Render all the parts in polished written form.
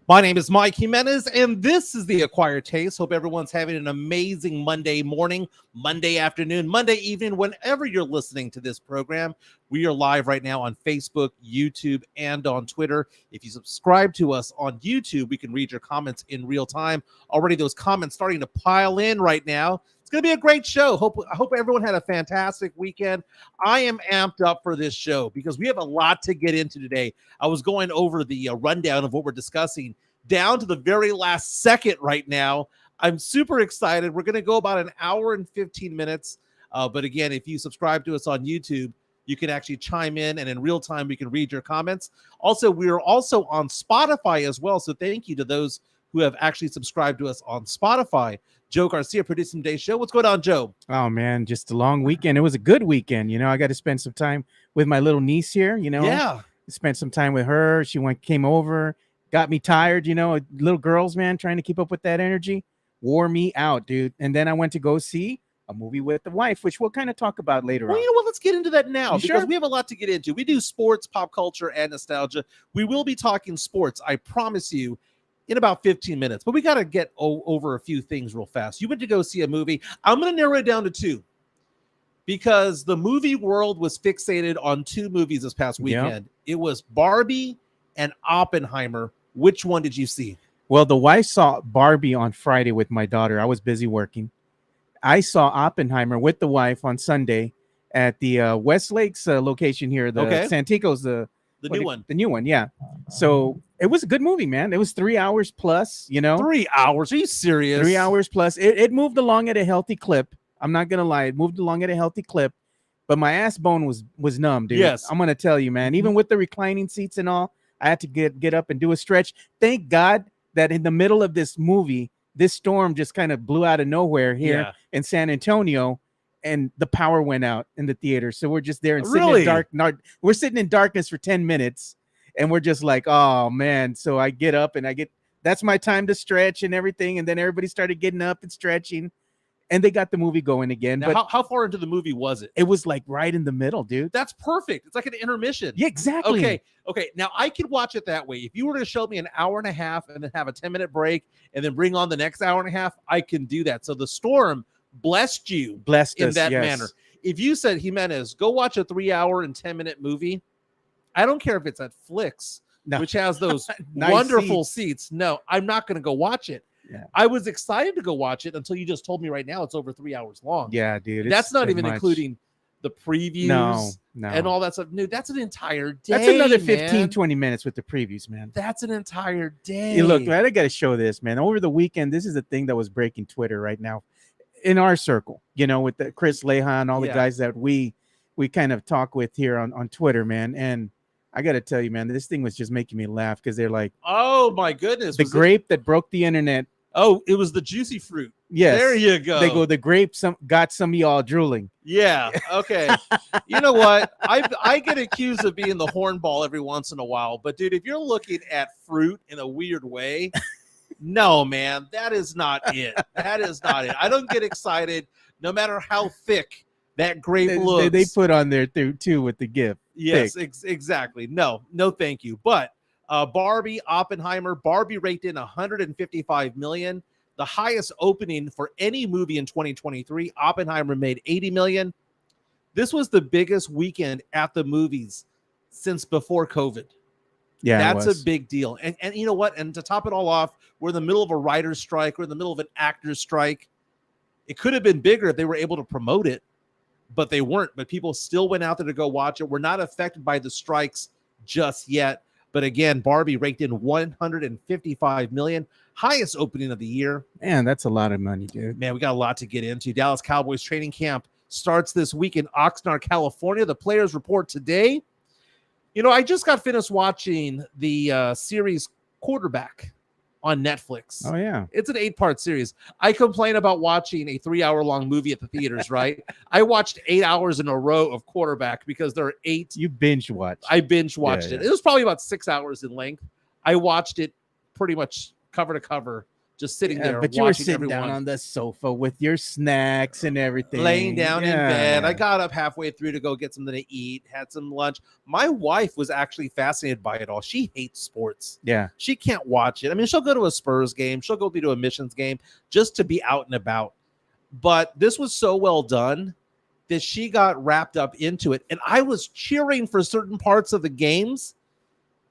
My name is Mike Jimenez, and this is The Acquired Taste. Hope everyone's having an amazing Monday morning, Monday afternoon, Monday evening, whenever you're listening to this program. We are live right now on Facebook, YouTube, and on Twitter. If you subscribe to us on YouTube, we can read your comments in real time. Already those comments starting to pile in right now. It's going to be a great show. I hope everyone had a fantastic weekend. I am amped up for this show because we have a lot to get into today. I was going over the rundown of what we're discussing down to the very last second right now. I'm super excited. We're going to go about an hour and 15 minutes. But again, if you subscribe to us on YouTube, you can actually chime in, and in real time, we can read your comments. Also, we are also on Spotify as well. So thank you to those who have actually subscribed to us on Spotify. Joe Garcia producing today's show. What's going on, Joe? Oh, man, just a long weekend. It was a good weekend. You know, I got to spend some time with my little niece here, you know. Yeah. Spent some time with her. She came over, got me tired, you know. Little girls, man, trying to keep up with that energy. Wore me out, dude. And then I went to go see a movie with the wife, which we'll kind of talk about later on. You know what? Let's get into that now because sure? we have a lot to get into. We do sports, pop culture, and nostalgia. We will be talking sports, I promise you, in about 15 minutes. But we got to get over a few things real fast. You went to go see a movie. I'm going to narrow it down to two because the movie world was fixated on two movies this past weekend. Yep. It was Barbie and Oppenheimer. Which one did you see? Well, the wife saw Barbie on Friday with my daughter. I was busy working. I saw Oppenheimer with the wife on Sunday at the West Lakes location here. The Santikos, the new one. The new one, yeah. So it was a good movie, man. It was 3 hours plus, you know. 3 hours? Are you serious? 3 hours plus. It moved along at a healthy clip. I'm not going to lie. It moved along at a healthy clip. But my ass bone was numb, dude. Yes. I'm going to tell you, man. Even with the reclining seats and all, I had to get up and do a stretch. Thank God that in the middle of this movie, this storm just kind of blew out of nowhere here in San Antonio, and the power went out in the theater. So we're just there and sitting in dark. We're sitting in darkness for 10 minutes, and we're just like, oh man. So I get up and that's my time to stretch and everything. And then everybody started getting up and stretching, and they got the movie going again. Now, but how far into the movie was it? It was like right in the middle, dude. That's perfect. It's like an intermission. Yeah, exactly. Okay. Now I could watch it that way. If you were to show me an hour and a half and then have a 10-minute break and then bring on the next hour and a half, I can do that. So the storm blessed us in that manner. If you said, Jimenez, go watch a 3 hour and 10-minute movie, I don't care if it's at Flicks, which has those nice wonderful seats. No, I'm not going to go watch it. Yeah. I was excited to go watch it until you just told me right now it's over 3 hours long. Yeah, dude. That's not even including the previews, no. and all that stuff. Dude, that's an entire day. That's another 15, man. 20 minutes with the previews, man. That's an entire day. Hey, look, I got to show this, man. Over the weekend, this is the thing that was breaking Twitter right now in our circle, with the Chris Lehan, all the guys that we kind of talk with here on Twitter, man. And I got to tell you, man, this thing was just making me laugh because they're like, oh, my goodness. The grape that broke the internet. Oh, it was the juicy fruit. Yes. There you go. They go, the grape got some of y'all drooling. Yeah. Okay. You know what? I get accused of being the hornball every once in a while. But, dude, if you're looking at fruit in a weird way, no, man, that is not it. That is not it. I don't get excited no matter how thick that grape looks. They put on there, too, with the gift. Yes, exactly. No, thank you. But Barbie, Oppenheimer, Barbie raked in $155 million. The highest opening for any movie in 2023. Oppenheimer made $80 million. This was the biggest weekend at the movies since before COVID. Yeah, that's a big deal. And you know what? And to top it all off, we're in the middle of a writer's strike. We're in the middle of an actor's strike. It could have been bigger if they were able to promote it, but they weren't. But people still went out there to go watch it. We're not affected by the strikes just yet. But again, Barbie raked in $155 million. Highest opening of the year. Man, that's a lot of money, dude. Man, we got a lot to get into. Dallas Cowboys training camp starts this week in Oxnard, California. The players report today. I just got finished watching the series Quarterback on Netflix. Oh, yeah. It's an 8-part series. I complain about watching a 3-hour-long movie at the theaters, right? I watched 8 hours in a row of Quarterback because there are 8. You binge watched. I binge watched it. It was probably about 6 hours in length. I watched it pretty much cover to cover, just sitting there. But you were sitting down on the sofa with your snacks and everything. Laying down in bed. I got up halfway through to go get something to eat, had some lunch. My wife was actually fascinated by it all. She hates sports. Yeah. She can't watch it. I mean, she'll go to a Spurs game. She'll go to a Missions game just to be out and about. But this was so well done that she got wrapped up into it. And I was cheering for certain parts of the games.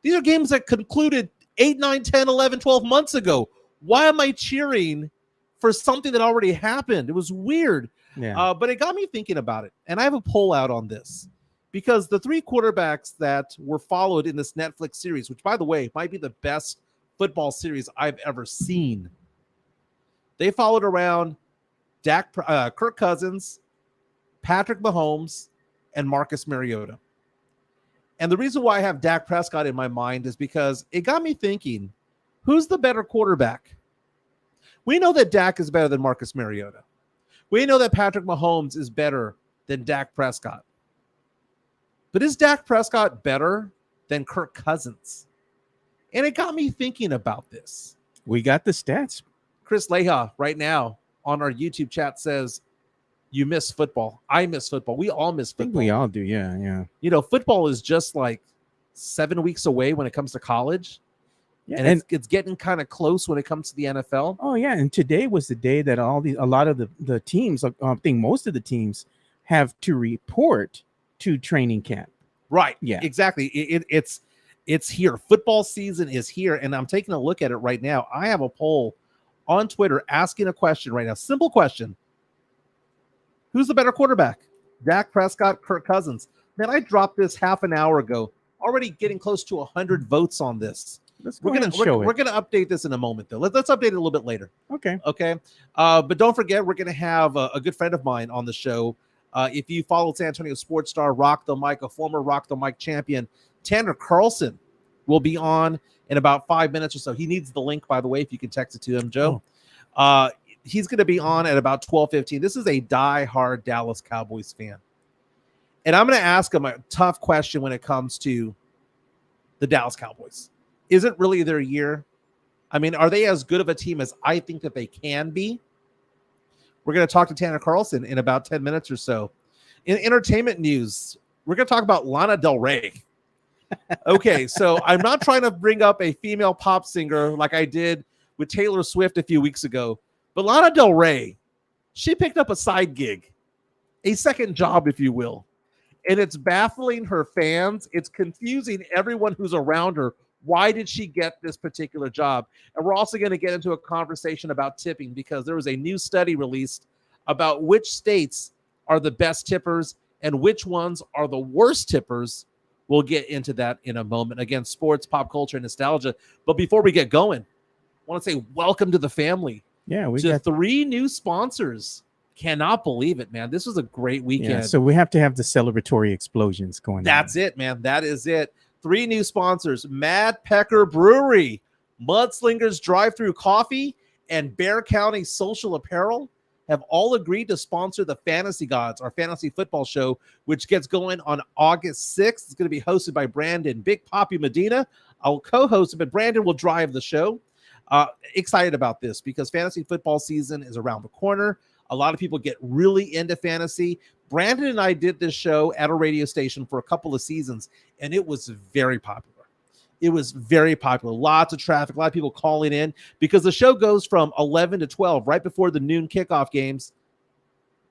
These are games that concluded 8, 9, 10, 11, 12 months ago. Why am I cheering for something that already happened? It was weird. Yeah. But it got me thinking about it. And I have a poll out on this because the 3 quarterbacks that were followed in this Netflix series, which, by the way, might be the best football series I've ever seen. They followed around Kirk Cousins, Patrick Mahomes, and Marcus Mariota. And the reason why I have Dak Prescott in my mind is because it got me thinking, who's the better quarterback? We know that Dak is better than Marcus Mariota. We know that Patrick Mahomes is better than Dak Prescott. But is Dak Prescott better than Kirk Cousins? And it got me thinking about this. We got the stats. Chris Leha right now on our YouTube chat says, you miss football. I miss football. We all miss football. I think we all do. Yeah. Football is just like 7 weeks away when it comes to college. Yeah, and it's getting kind of close when it comes to the NFL. Oh, yeah. And today was the day that a lot of the teams, I think most of the teams have to report to training camp. Right. Yeah, exactly. It's here. Football season is here. And I'm taking a look at it right now. I have a poll on Twitter asking a question right now. Simple question. Who's the better quarterback? Dak Prescott, Kirk Cousins. Man, I dropped this half an hour ago. Already getting close to 100 votes on this. We're gonna update this in a moment, though. Let's update it a little bit later. Okay. But don't forget, we're gonna have a good friend of mine on the show. If you follow San Antonio sports star Rock the Mic, a former Rock the Mic champion, Tanner Carlson will be on in about 5 minutes or so. He needs the link, by the way, if you can text it to him, Joe. He's going to be on at about 12:15. This is a die-hard Dallas Cowboys fan. And I'm going to ask him a tough question when it comes to the Dallas Cowboys. Is it really their year? I mean, are they as good of a team as I think that they can be? We're going to talk to Tanner Carlson in about 10 minutes or so. In entertainment news, we're going to talk about Lana Del Rey. Okay, so I'm not trying to bring up a female pop singer like I did with Taylor Swift a few weeks ago. But Lana Del Rey, she picked up a side gig, a second job, if you will. And it's baffling her fans. It's confusing everyone who's around her. Why did she get this particular job? And we're also going to get into a conversation about tipping because there was a new study released about which states are the best tippers and which ones are the worst tippers. We'll get into that in a moment. Again, sports, pop culture, and nostalgia. But before we get going, I want to say welcome to the family. Yeah, we got got 3 new sponsors. Cannot believe it, man. This was a great weekend. Yeah, so we have to have the celebratory explosions going That's it, man. That is it. 3 new sponsors: Mad Pecker Brewery, Mudslingers Drive-Thru Coffee, and Bear County Social Apparel have all agreed to sponsor the Fantasy Gods, our fantasy football show, which gets going on August 6th. It's going to be hosted by Brandon Big Poppy Medina. I'll co-host it, but Brandon will drive the show. Excited about this because fantasy football season is around the corner. A lot of people get really into fantasy. Brandon and I did this show at a radio station for a couple of seasons, and it was very popular. It was very popular. Lots of traffic, a lot of people calling in because the show goes from 11 to 12, right before the noon kickoff games.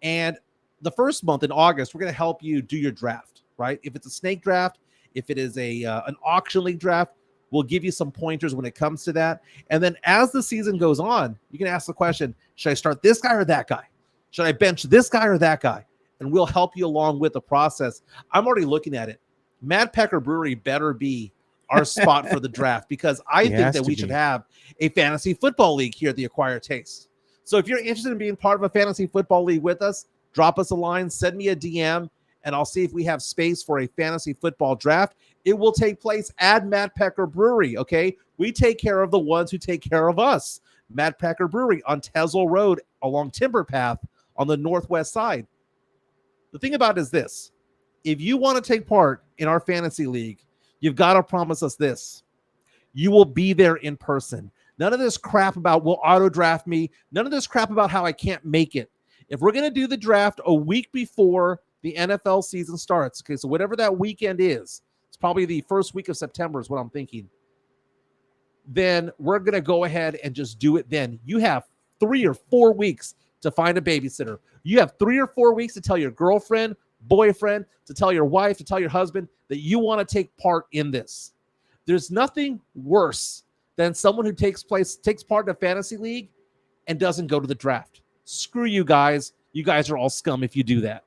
And the first month in August, we're going to help you do your draft, right? If it's a snake draft, if it is an auction league draft, we'll give you some pointers when it comes to that. And then as the season goes on, you can ask the question, should I start this guy or that guy? Should I bench this guy or that guy? And we'll help you along with the process. I'm already looking at it. Mad Pecker Brewery better be our spot for the draft because I think that we should have a fantasy football league here at the Acquired Taste. So if you're interested in being part of a fantasy football league with us, drop us a line, send me a DM, and I'll see if we have space for a fantasy football draft. It will take place at Mad Pecker Brewery, okay? We take care of the ones who take care of us. Mad Pecker Brewery on Tezel Road along Timber Path on the northwest side. The thing about it is this. If you want to take part in our fantasy league, you've got to promise us this. You will be there in person. None of this crap about will auto draft me. None of this crap about how I can't make it. If we're going to do the draft a week before the NFL season starts, okay, so whatever that weekend is, it's probably the first week of September is what I'm thinking. Then we're going to go ahead and just do it then. You have 3 or 4 weeks to find a babysitter. You have 3 or 4 weeks to tell your girlfriend, boyfriend, to tell your wife, to tell your husband that you want to take part in this. There's nothing worse than someone who takes part in a fantasy league and doesn't go to the draft. Screw you guys. You guys are all scum if you do that.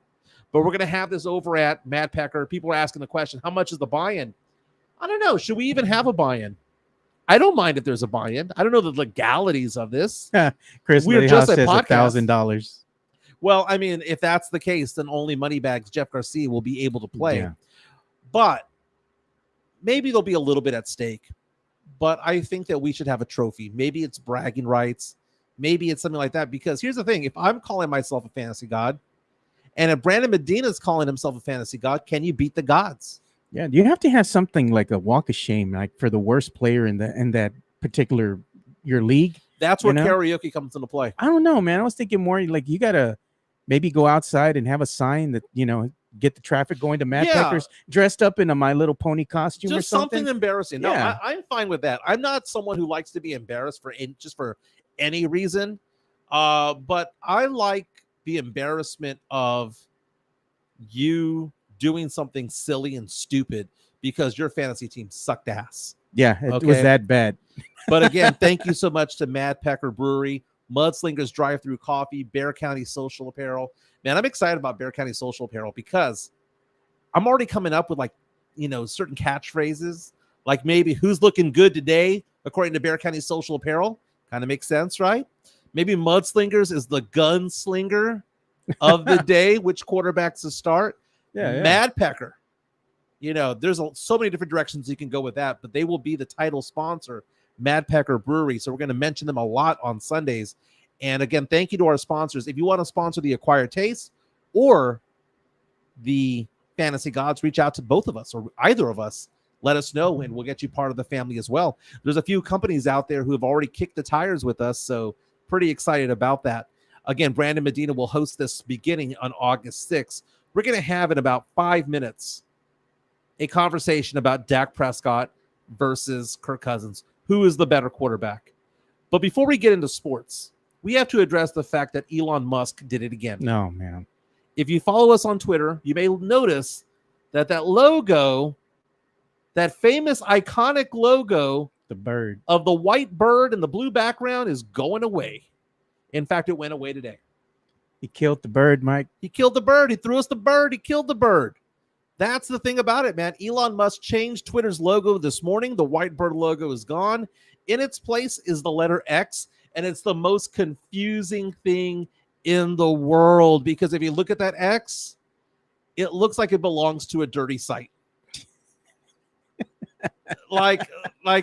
But we're going to have this over at Mad Pecker. People are asking the question, how much is the buy-in? I don't know. Should we even have a buy-in? I don't mind if there's a buy-in. I don't know the legalities of this. Chris, we're just says $1,000. Well, I mean, if that's the case, then only Moneybags Jeff Garcia will be able to play. Yeah. But maybe there'll be a little bit at stake. But I think that we should have a trophy. Maybe it's bragging rights. Maybe it's something like that. Because here's the thing. If I'm calling myself a fantasy god, and if Brandon Medina is calling himself a fantasy god, can you beat the gods? Yeah, you have to have something like a walk of shame, like for the worst player in that particular your league. That's where karaoke comes into play. I don't know, man. I was thinking more like you gotta maybe go outside and have a sign that get the traffic going to Mad Peckers dressed up in a My Little Pony costume just or something. Embarrassing. No, I'm fine with that. I'm not someone who likes to be embarrassed for any reason. But I like the embarrassment of you doing something silly and stupid because your fantasy team sucked ass. Yeah, it was that bad. But again, thank you so much to Mad Pecker Brewery, Mudslingers Drive-Thru Coffee, Bear County Social Apparel. Man, I'm excited about Bear County Social Apparel because I'm already coming up with certain catchphrases, like maybe who's looking good today, according to Bear County Social Apparel. Kind of makes sense, right? Maybe Mudslingers is the gunslinger of the day, which quarterbacks to start. Yeah. Mad Pecker. There's so many different directions you can go with that, but they will be the title sponsor, Mad Pecker Brewery. So we're going to mention them a lot on Sundays. And again, thank you to our sponsors. If you want to sponsor the Acquired Taste or the Fantasy Gods, reach out to both of us or either of us. Let us know, and we'll get you part of the family as well. There's a few companies out there who have already kicked the tires with us, so pretty excited about that. Again, Brandon Medina will host this beginning on August 6th. We're going to have in about 5 minutes a conversation about Dak Prescott versus Kirk Cousins. Who is the better quarterback? But before we get into sports, we have to address the fact that Elon Musk did it again. No, man. If you follow us on Twitter, you may notice that logo, that famous iconic logo, the bird of the white bird and the blue background, is going away. In fact, it went away today. He killed the bird, Mike. He killed the bird. He threw us the bird. He killed the bird. That's the thing about it, man. Elon Musk changed Twitter's logo this morning. The white bird logo is gone. In its place is the letter X, and it's the most confusing thing in the world because if you look at that X, it looks like it belongs to a dirty site. like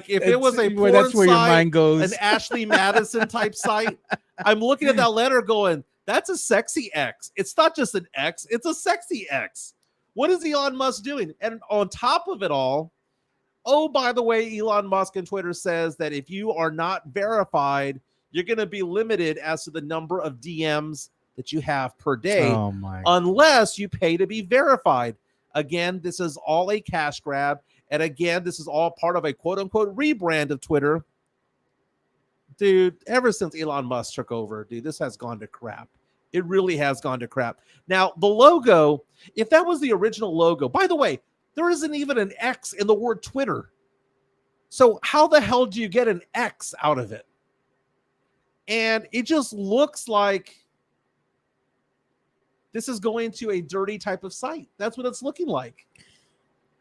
if it was a porn that's where site, your mind goes. an Ashley Madison type site, I'm looking at that letter going, that's a sexy X. It's not just an X, it's a sexy X. What is Elon Musk doing? And on top of it all, oh, by the way, Elon Musk and Twitter says that if you are not verified, you're going to be limited as to the number of DMs that you have per day, unless you pay to be verified. Again, this is all a cash grab. And again, this is all part of a quote-unquote rebrand of Twitter. Dude, ever since Elon Musk took over, dude, this has gone to crap. It really has gone to crap. Now, the logo, if that was the original logo, by the way, there isn't even an X in the word Twitter. So how the hell do you get an X out of it? And it just looks like this is going to a dirty type of site. That's what it's looking like.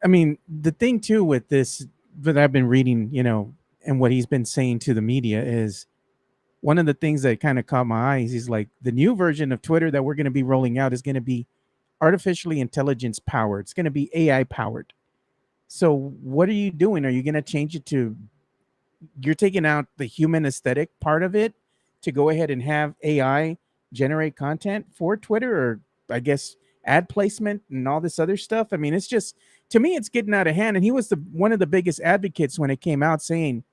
I mean, the thing too with this that I've been reading, and what he's been saying to the media is one of the things that kind of caught my eyes. He's like, the new version of Twitter that we're going to be rolling out is going to be artificially intelligence powered. It's going to be AI powered. So what are you doing? Are you going to change it to, you're taking out the human aesthetic part of it to go ahead and have AI generate content for Twitter, or I guess ad placement and all this other stuff? I mean, it's just, to me, it's getting out of hand. And he was one of the biggest advocates when it came out saying,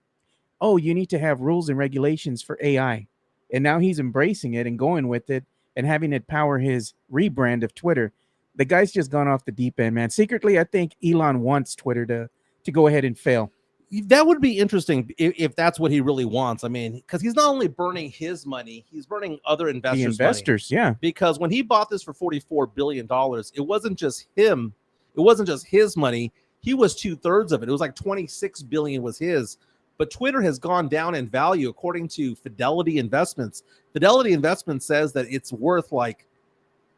oh, you need to have rules and regulations for AI. And now he's embracing it and going with it and having it power his rebrand of Twitter. The guy's just gone off the deep end, man. Secretly, I think Elon wants Twitter to go ahead and fail. That would be interesting if that's what he really wants. I mean, because he's not only burning his money, he's burning other investors' money. Yeah. Because when he bought this for $44 billion, it wasn't just him. It wasn't just his money. He was 2/3 of it. It was like $26 billion was his. But Twitter has gone down in value according to Fidelity Investments. Fidelity Investments says that it's worth like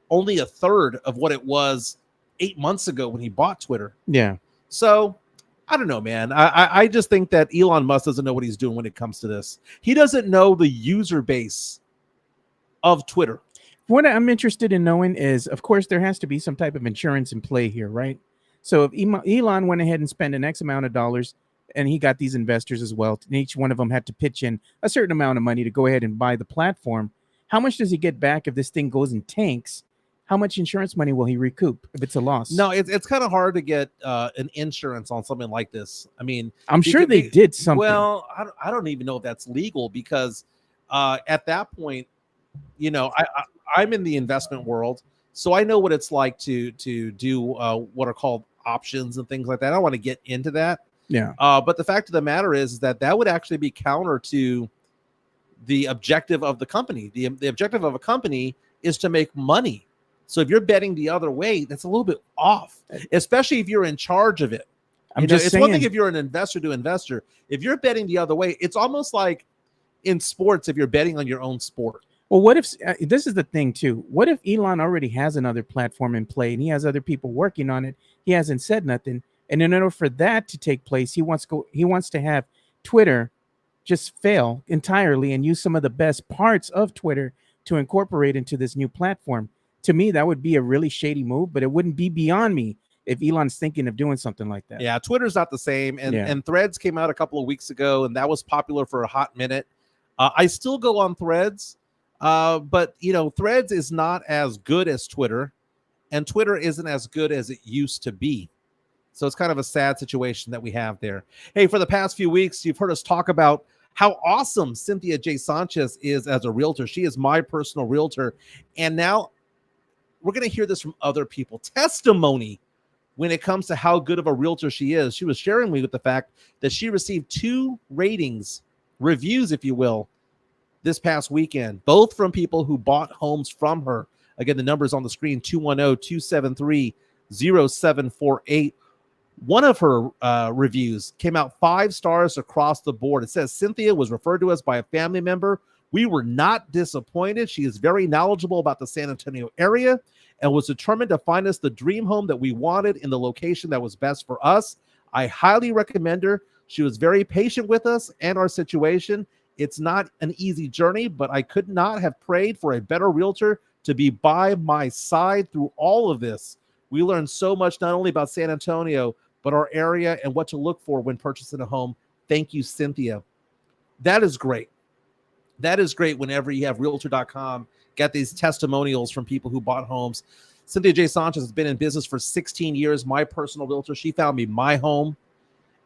only 1/3 of what it was 8 months ago when he bought Twitter. Yeah. So I don't know, man. I just think that Elon Musk doesn't know what he's doing when it comes to this. He doesn't know the user base of Twitter. What I'm interested in knowing is, of course, there has to be some type of insurance in play here, right? So if Elon went ahead and spent an X amount of dollars, and he got these investors as well, and each one of them had to pitch in a certain amount of money to go ahead and buy the platform, how much does he get back if this thing goes in tanks? How much insurance money will he recoup if it's a loss? No, it's kind of hard to get an insurance on something like this. I mean, I'm sure they did something. Well, I don't even know if that's legal because at that point, I'm in the investment world, so I know what it's like to do what are called options and things like that. I don't want to get into that. Yeah. But the fact of the matter is that would actually be counter to the objective of the company. The objective of a company is to make money. So if you're betting the other way, that's a little bit off, especially if you're in charge of it. It's one thing if you're an investor to investor. If you're betting the other way, it's almost like in sports if you're betting on your own sport. Well, what if this is the thing too? What if Elon already has another platform in play and he has other people working on it? He hasn't said nothing. And in order for that to take place, he wants to have Twitter just fail entirely and use some of the best parts of Twitter to incorporate into this new platform. To me, that would be a really shady move, but it wouldn't be beyond me if Elon's thinking of doing something like that. Yeah, Twitter's not the same. And Threads came out a couple of weeks ago, and that was popular for a hot minute. I still go on Threads, but Threads is not as good as Twitter, and Twitter isn't as good as it used to be. So it's kind of a sad situation that we have there. Hey, for the past few weeks, you've heard us talk about how awesome Cynthia J. Sanchez is as a realtor. She is my personal realtor. And now we're going to hear this from other people. Testimony when it comes to how good of a realtor she is. She was sharing me with the fact that she received 2 reviews, if you will, this past weekend, both from people who bought homes from her. Again, the number is on the screen, 210-273-0748. One of her reviews came out 5 stars across the board. It says, Cynthia was referred to us by a family member We were not disappointed. She is very knowledgeable about the San Antonio area and was determined to find us the dream home that we wanted in the location that was best for us. I highly recommend her. She was very patient with us and our situation. It's not an easy journey, but I could not have prayed for a better realtor to be by my side through all of this. We learned so much, not only about San Antonio, but our area and what to look for when purchasing a home. Thank you, Cynthia. That is great. That is great whenever you have Realtor.com, get these testimonials from people who bought homes. Cynthia J. Sanchez has been in business for 16 years, my personal realtor. She found me my home,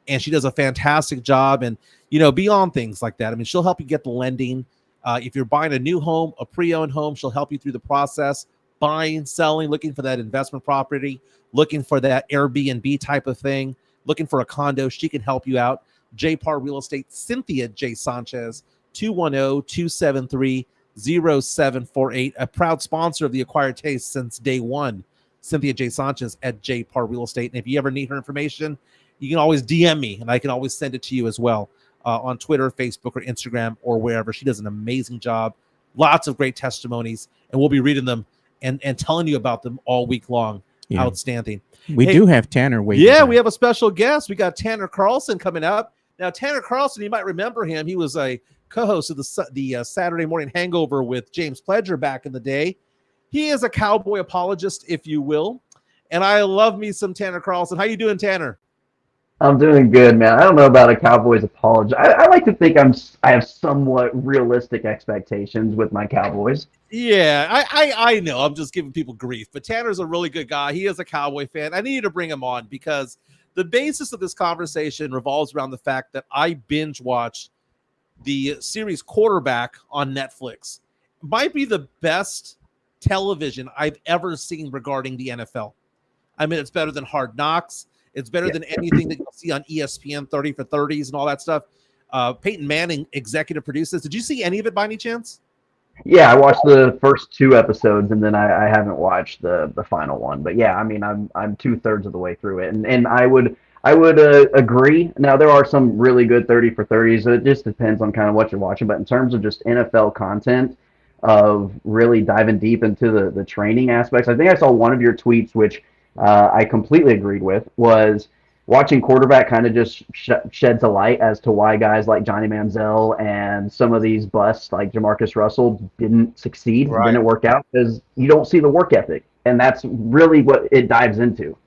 and she does a fantastic job. And, beyond things like that, I mean, she'll help you get the lending. If you're buying a new home, a pre-owned home, she'll help you through the process. Buying, selling, looking for that investment property, looking for that Airbnb type of thing, looking for a condo, she can help you out. JPAR Real Estate, Cynthia J. Sanchez, 210-273-0748, a proud sponsor of the Acquired Taste since day one. Cynthia J. Sanchez at JPAR Real Estate. And if you ever need her information, you can always DM me, and I can always send it to you as well on Twitter, Facebook, or Instagram, or wherever. She does an amazing job. Lots of great testimonies, and we'll be reading them and telling you about them all week long. Yeah. Outstanding. We do have Tanner waiting. Yeah, we have a special guest. We got Tanner Carlson coming up. Now, Tanner Carlson, you might remember him. He was a co-host of the Saturday Morning Hangover with James Pledger back in the day. He is a cowboy apologist, if you will. And I love me some Tanner Carlson. How you doing, Tanner? I'm doing good, man. I don't know about a Cowboys apology. I like to think I have somewhat realistic expectations with my Cowboys. Yeah, I know. I'm just giving people grief. But Tanner's a really good guy. He is a Cowboy fan. I needed to bring him on because the basis of this conversation revolves around the fact that I binge watched the series Quarterback on Netflix. Might be the best television I've ever seen regarding the NFL. I mean, it's better than Hard Knocks. It's better than anything that you'll see on ESPN, 30 for 30s and all that stuff. Peyton Manning executive produces. Did you see any of it by any chance? Yeah, I watched the first 2 episodes, and then I haven't watched the final one. But yeah, I mean, I'm 2/3 of the way through it, and I would agree. Now, there are some really good 30 for 30s. So it just depends on kind of what you're watching. But in terms of just NFL content, of really diving deep into the training aspects, I think I saw one of your tweets, which I completely agreed with, was watching Quarterback kind of just sheds a light as to why guys like Johnny Manziel and some of these busts like Jamarcus Russell didn't succeed, didn't work out, because you don't see the work ethic. And that's really what it dives into.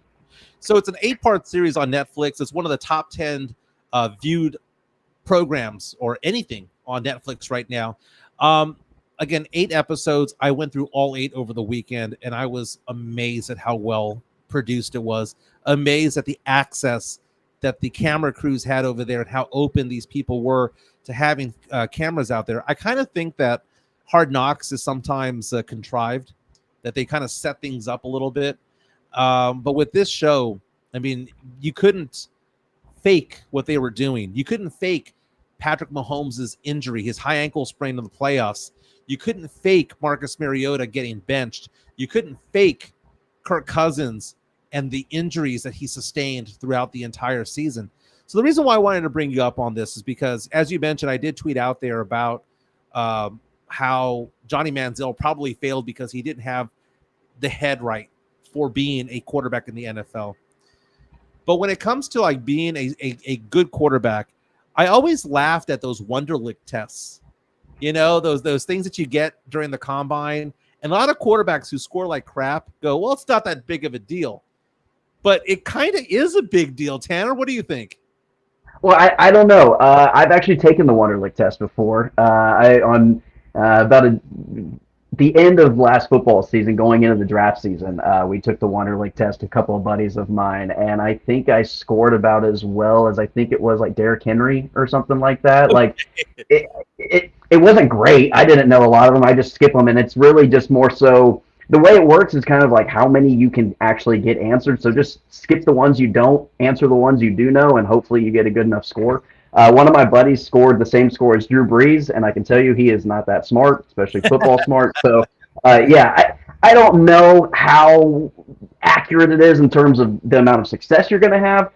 So it's an 8-part series on Netflix. It's one of the top 10 viewed programs or anything on Netflix right now. Again, 8 episodes. I went through all 8 over the weekend, and I was amazed at how well produced it was, amazed at the access that the camera crews had over there and how open these people were to having cameras out there. I kind of think that Hard Knocks is sometimes contrived, that they kind of set things up a little bit. But with this show, I mean, you couldn't fake what they were doing. You couldn't fake Patrick Mahomes' injury, his high ankle sprain in the playoffs. You couldn't fake Marcus Mariota getting benched. You couldn't fake Kirk Cousins and the injuries that he sustained throughout the entire season. So the reason why I wanted to bring you up on this is because, as you mentioned, I did tweet out there about how Johnny Manziel probably failed because he didn't have the head right for being a quarterback in the NFL. But when it comes to like being a good quarterback, I always laughed at those Wonderlic tests. You know, those things that you get during the combine. And a lot of quarterbacks who score like crap go, well, it's not that big of a deal. But it kind of is a big deal. Tanner, what do you think? Well, I don't know. I've actually taken the Wonderlic test before. The end of last football season, going into the draft season, we took the Wonderlic test, a couple of buddies of mine, and I think I scored about as well as I think it was like Derrick Henry or something like that. Like it wasn't great. I didn't know a lot of them. I just skip them, and it's really just more so the way it works is kind of like how many you can actually get answered. So just skip the ones you don't, answer the ones you do know, and hopefully you get a good enough score. One of my buddies scored the same score as Drew Brees, and I can tell you he is not that smart, especially football smart. So, I don't know how accurate it is in terms of the amount of success you're going to have,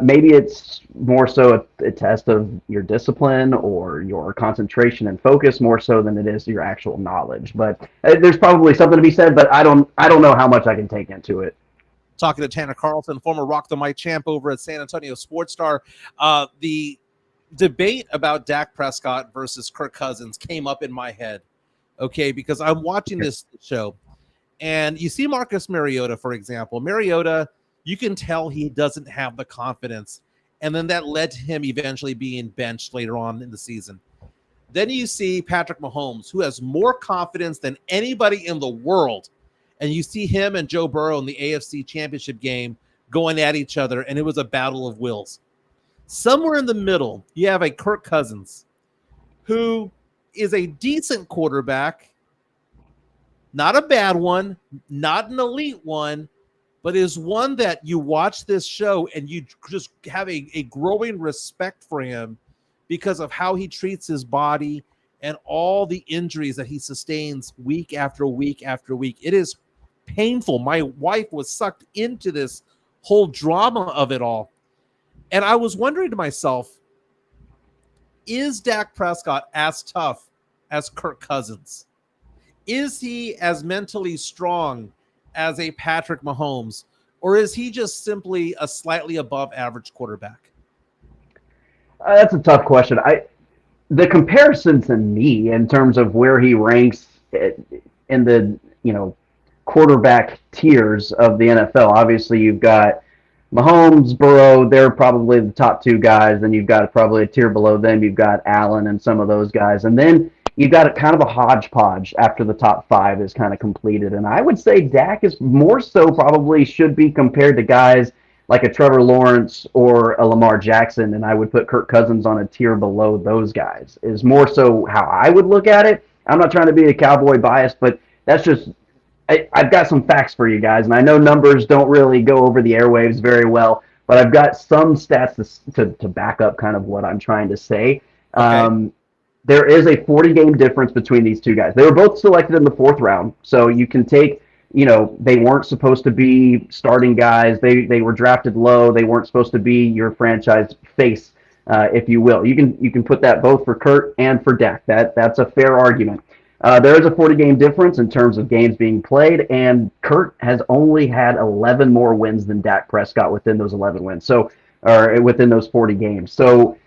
Maybe it's more so a test of your discipline or your concentration and focus more so than it is your actual knowledge. But there's probably something to be said, but I don't know how much I can take into it. Talking to Tanner Carlson, former Rock the Mic champ over at San Antonio Sports Star. The debate about Dak Prescott versus Kirk Cousins came up in my head, okay, because I'm watching this show, and you see Marcus Mariota, for example. Mariota, you can tell he doesn't have the confidence, and then that led to him eventually being benched later on in the season. Then you see Patrick Mahomes, who has more confidence than anybody in the world, and you see him and Joe Burrow in the AFC Championship game going at each other, and it was a battle of wills. Somewhere in the middle, you have a Kirk Cousins, who is a decent quarterback, not a bad one, not an elite one, but is one that you watch this show and you just have a growing respect for him because of how he treats his body and all the injuries that he sustains week after week after week. It is painful. My wife was sucked into this whole drama of it all. And I was wondering to myself, is Dak Prescott as tough as Kirk Cousins? Is he as mentally strong as a Patrick Mahomes, or is he just simply a slightly above average quarterback? That's a tough question. The comparison to me in terms of where he ranks in the quarterback tiers of the NFL. Obviously, you've got Mahomes, Burrow. They're probably the top two guys. Then you've got probably a tier below them. You've got Allen and some of those guys, and then you've got a kind of a hodgepodge after the top five is kind of completed. And I would say Dak is more so probably should be compared to guys like a Trevor Lawrence or a Lamar Jackson, and I would put Kirk Cousins on a tier below those guys, is more so how I would look at it. I'm not trying to be a cowboy bias, but that's just, I've got some facts for you guys, and I know numbers don't really go over the airwaves very well, but I've got some stats to back up kind of what I'm trying to say. Okay. There is a 40-game difference between these two guys. They were both selected in the 4th round, so you can take, they weren't supposed to be starting guys. They were drafted low. They weren't supposed to be your franchise face, if you will. You can put that both for Kurt and for Dak. That's a fair argument. There is a 40-game difference in terms of games being played, and Kurt has only had 11 more wins than Dak Prescott within those 11 wins, or within those 40 games. So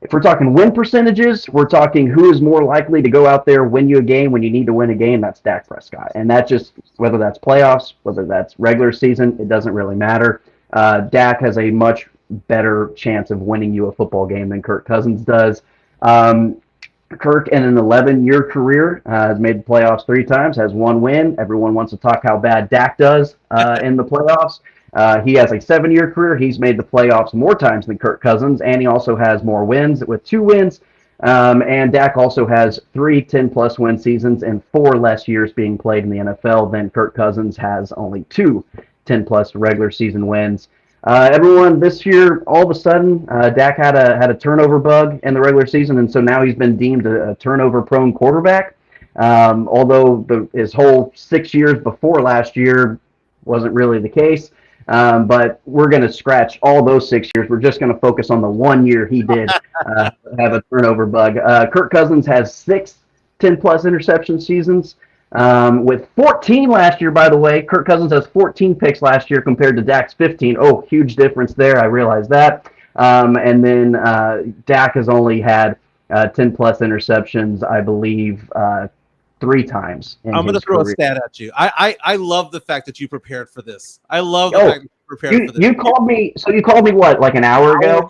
if we're talking win percentages, we're talking who is more likely to go out there, win you a game when you need to win a game. That's Dak Prescott. And that just, whether that's playoffs, whether that's regular season, it doesn't really matter. Dak has a much better chance of winning you a football game than Kirk Cousins does. Kirk, in an 11-year career, has made the playoffs 3 times, has 1 win. Everyone wants to talk how bad Dak does in the playoffs. He has a 7-year career. He's made the playoffs more times than Kirk Cousins, and he also has more wins with 2 wins. And Dak also has 3 10-plus win seasons and 4 less years being played in the NFL than Kirk Cousins has only 2 10-plus regular season wins. Everyone this year, all of a sudden, Dak had a turnover bug in the regular season, and so now he's been deemed a turnover-prone quarterback. Although his whole 6 years before last year wasn't really the case. But we're going to scratch all those 6 years. We're just going to focus on the 1 year he did have a turnover bug. Kirk Cousins has 6 10-plus interception seasons. With 14 last year, by the way. Kirk Cousins has 14 picks last year compared to Dak's 15. Oh, huge difference there. I realize that. And then Dak has only had 10-plus interceptions, I believe, 3 times. I'm going to throw a stat at you. I love the fact that you prepared for this. I love the fact that you prepared for this. You called me. So you called me what, like an hour ago?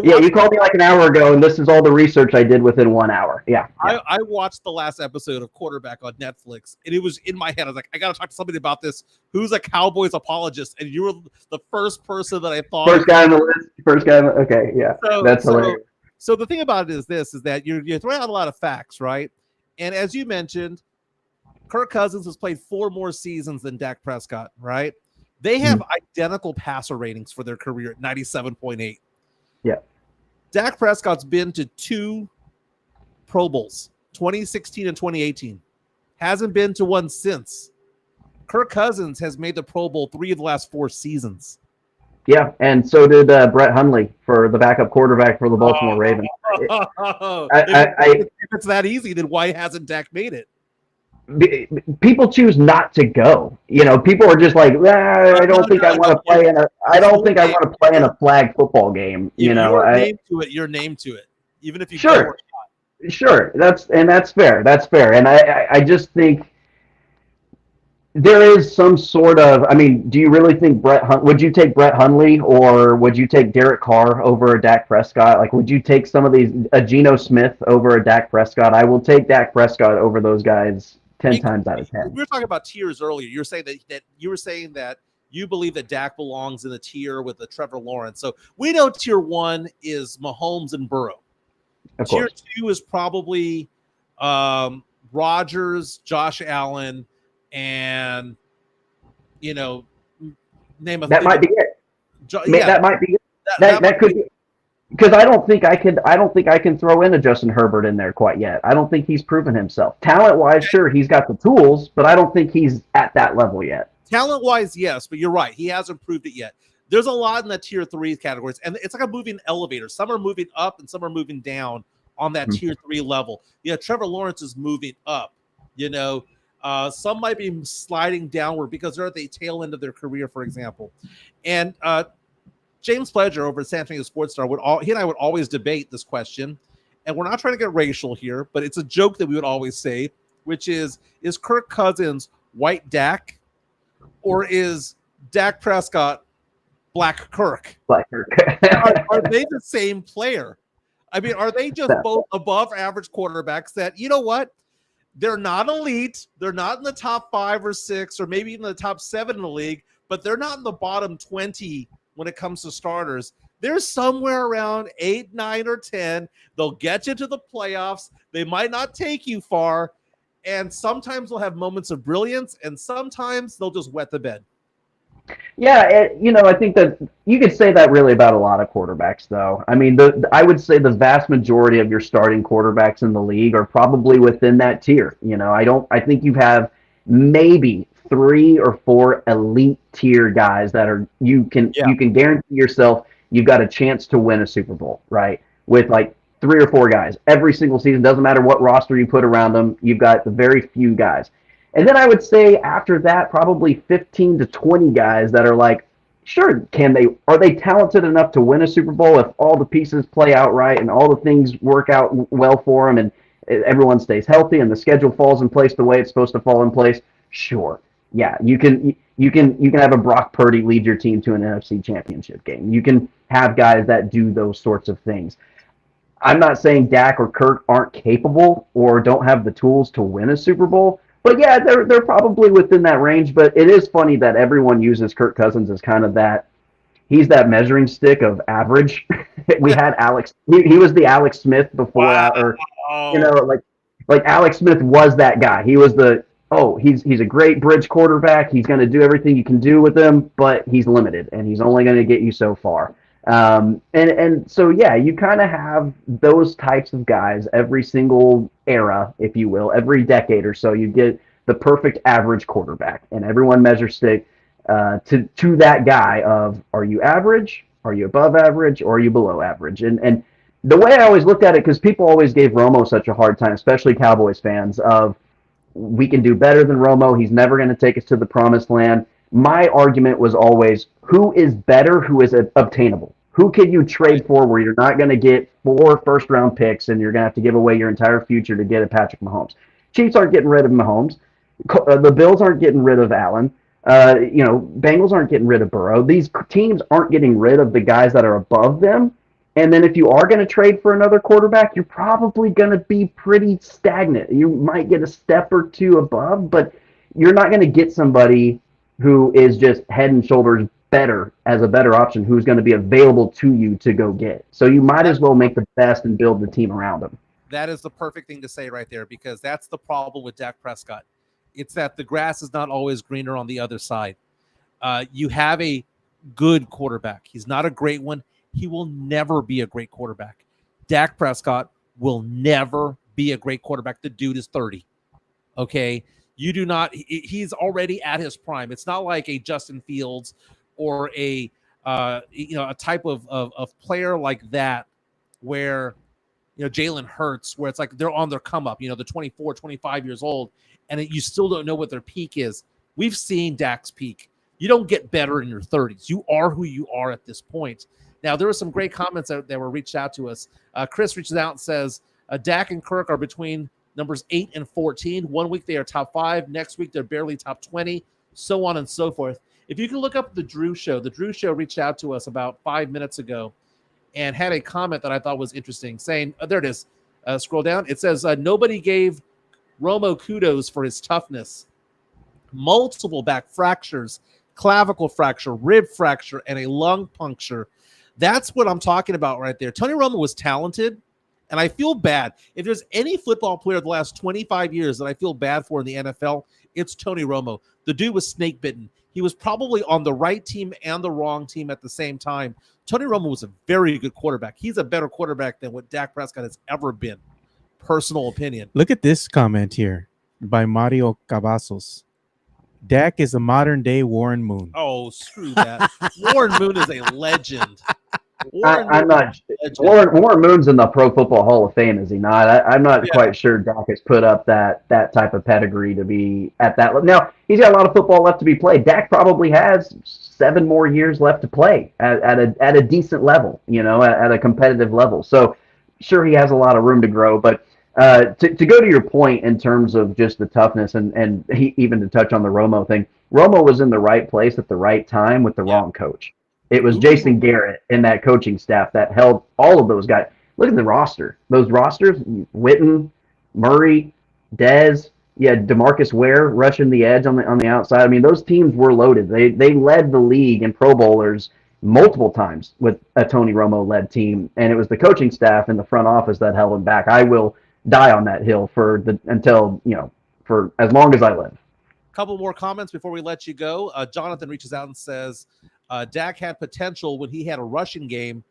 Yeah. You called me like an hour ago, and this is all the research I did within 1 hour. Yeah. I watched the last episode of Quarterback on Netflix, and it was in my head. I was like, I got to talk to somebody about this who's a Cowboys apologist, and you were the first person that I thought. First guy on the list. Okay, yeah. That's hilarious. So the thing about it is that you're throwing out a lot of facts, right? And as you mentioned, Kirk Cousins has played 4 more seasons than Dak Prescott, right? They have identical passer ratings for their career at 97.8. Yeah. Dak Prescott's been to 2 Pro Bowls, 2016 and 2018. Hasn't been to one since. Kirk Cousins has made the Pro Bowl 3 of the last 4 seasons. Yeah, and so did Brett Hundley for the backup quarterback for the Baltimore Ravens. If it's that easy, then why hasn't Dak made it? People choose not to go. People are just like, I don't think I want to play in a. I don't think I want to play in a flag football game. You're named to it. You're named to it, even if you sure, sure. That's fair. That's fair. And I just think there is some sort of. I mean, do you really think would you take Brett Hundley or would you take Derek Carr over a Dak Prescott? Like, would you take some of these a Geno Smith over a Dak Prescott? I will take Dak Prescott over those guys 10 times out of 10. We were talking about tiers earlier. You were saying that you believe that Dak belongs in the tier with the Trevor Lawrence. So we know tier 1 is Mahomes and Burrow. Tier 2 is probably Rodgers, Josh Allen, and name a. That might be it. That might be it. That could be. Because I don't think I can throw in a Justin Herbert in there quite yet. I don't think he's proven himself. Talent-wise, sure, he's got the tools, but I don't think he's at that level yet. Talent-wise, yes, but you're right. He hasn't proved it yet. There's a lot in the tier 3 categories, and it's like a moving elevator. Some are moving up and some are moving down on that tier 3 level. Yeah, Trevor Lawrence is moving up. Some might be sliding downward because they're at the tail end of their career, for example. And James Pledger over at San Antonio Sports Star he and I would always debate this question, and we're not trying to get racial here, but it's a joke that we would always say, which is Kirk Cousins white Dak, or is Dak Prescott Black Kirk? Black Kirk. are they the same player? I mean, are they just both above average quarterbacks that, you know what? They're not elite. They're not in the top 5 or 6 or maybe even the top 7 in the league, but they're not in the bottom 20 when it comes to starters. They're somewhere around 8, 9, or 10. They'll get you to the playoffs. They might not take you far. And sometimes they'll have moments of brilliance, and sometimes they'll just wet the bed. Yeah, I think that you could say that really about a lot of quarterbacks, though. I mean, I would say the vast majority of your starting quarterbacks in the league are probably within that tier. I think you have maybe 3 or 4 elite tier guys that are you can guarantee yourself you've got a chance to win a Super Bowl, right? With like 3 or 4 guys every single season. Doesn't matter what roster you put around them. You've got the very few guys. And then I would say after that, probably 15 to 20 guys that are like, sure, are they talented enough to win a Super Bowl if all the pieces play out right and all the things work out well for them and everyone stays healthy and the schedule falls in place the way it's supposed to fall in place? Sure. Yeah, you can have a Brock Purdy lead your team to an NFC Championship game. You can have guys that do those sorts of things. I'm not saying Dak or Kirk aren't capable or don't have the tools to win a Super Bowl, but yeah, they're probably within that range. But it is funny that everyone uses Kirk Cousins as kind of that. He's that measuring stick of average. We had Alex. He was the Alex Smith before, like Alex Smith was that guy. He was he's a great bridge quarterback. He's going to do everything you can do with him, but he's limited, and he's only going to get you so far. And so, yeah, you kind of have those types of guys every single era, if you will, every decade or so. You get the perfect average quarterback, and everyone measures stick to that guy of, are you average, are you above average, or are you below average? And the way I always looked at it, because people always gave Romo such a hard time, especially Cowboys fans, of we can do better than Romo. He's never going to take us to the promised land. My argument was always, who is better, who is obtainable? Who can you trade for where you're not going to get 4 first-round picks and you're going to have to give away your entire future to get a Patrick Mahomes? Chiefs aren't getting rid of Mahomes. The Bills aren't getting rid of Allen. Bengals aren't getting rid of Burrow. These teams aren't getting rid of the guys that are above them. And then if you are going to trade for another quarterback, you're probably going to be pretty stagnant. You might get a step or 2 above, but you're not going to get somebody who is just head and shoulders better as a better option, who's going to be available to you to go get. So you might as well make the best and build the team around them. That is the perfect thing to say right there, because that's the problem with Dak Prescott. It's that the grass is not always greener on the other side. You have a good quarterback. He's not a great one. He will never be a great quarterback. Dak Prescott will never be a great quarterback. The dude is 30. Okay. You do not. He's already at his prime. It's not like a Justin Fields or a a type of player like that where Jalen Hurts, where it's like they're on their come up. They're 24, 25 years old, and you still don't know what their peak is. We've seen Dak's peak. You don't get better in your 30s. You are who you are at this point. Now, there were some great comments that were reached out to us. Chris reaches out and says, Dak and Kirk are between numbers 8 and 14. 1 week they are top 5. Next week they're barely top 20, so on and so forth. If you can look up the Drew Show reached out to us about 5 minutes ago and had a comment that I thought was interesting, saying, there it is. Scroll down. It says, nobody gave Romo kudos for his toughness. Multiple back fractures, clavicle fracture, rib fracture, and a lung puncture. That's what I'm talking about right there. Tony Romo was talented, and I feel bad. If there's any football player the last 25 years that I feel bad for in the NFL, it's Tony Romo. The dude was snake bitten. He was probably on the right team and the wrong team at the same time. Tony Romo was a very good quarterback. He's a better quarterback than what Dak Prescott has ever been. Personal opinion. Look at this comment here by Mario Cavazos. Dak is a modern-day Warren Moon. Oh, screw that. Warren Moon is a legend. Warren Moon's in the Pro Football Hall of Fame, is he not? I'm not quite sure Dak has put up that type of pedigree to be at that level. Now, he's got a lot of football left to be played. Dak probably has 7 more years left to play at a decent level, at a competitive level. So, sure, he has a lot of room to grow, but to go to your point in terms of just the toughness and even to touch on the Romo thing, Romo was in the right place at the right time with the wrong coach. It was Jason Garrett and that coaching staff that held all of those guys. Look at the roster. Those rosters, Witten, Murray, Dez, DeMarcus Ware rushing the edge on the outside. I mean, those teams were loaded. They led the league in Pro Bowlers multiple times with a Tony Romo-led team, and it was the coaching staff in the front office that held him back. I will die on that hill for as long as I live. Couple more comments before we let you go. Jonathan reaches out and says, Dak had potential when he had a rushing game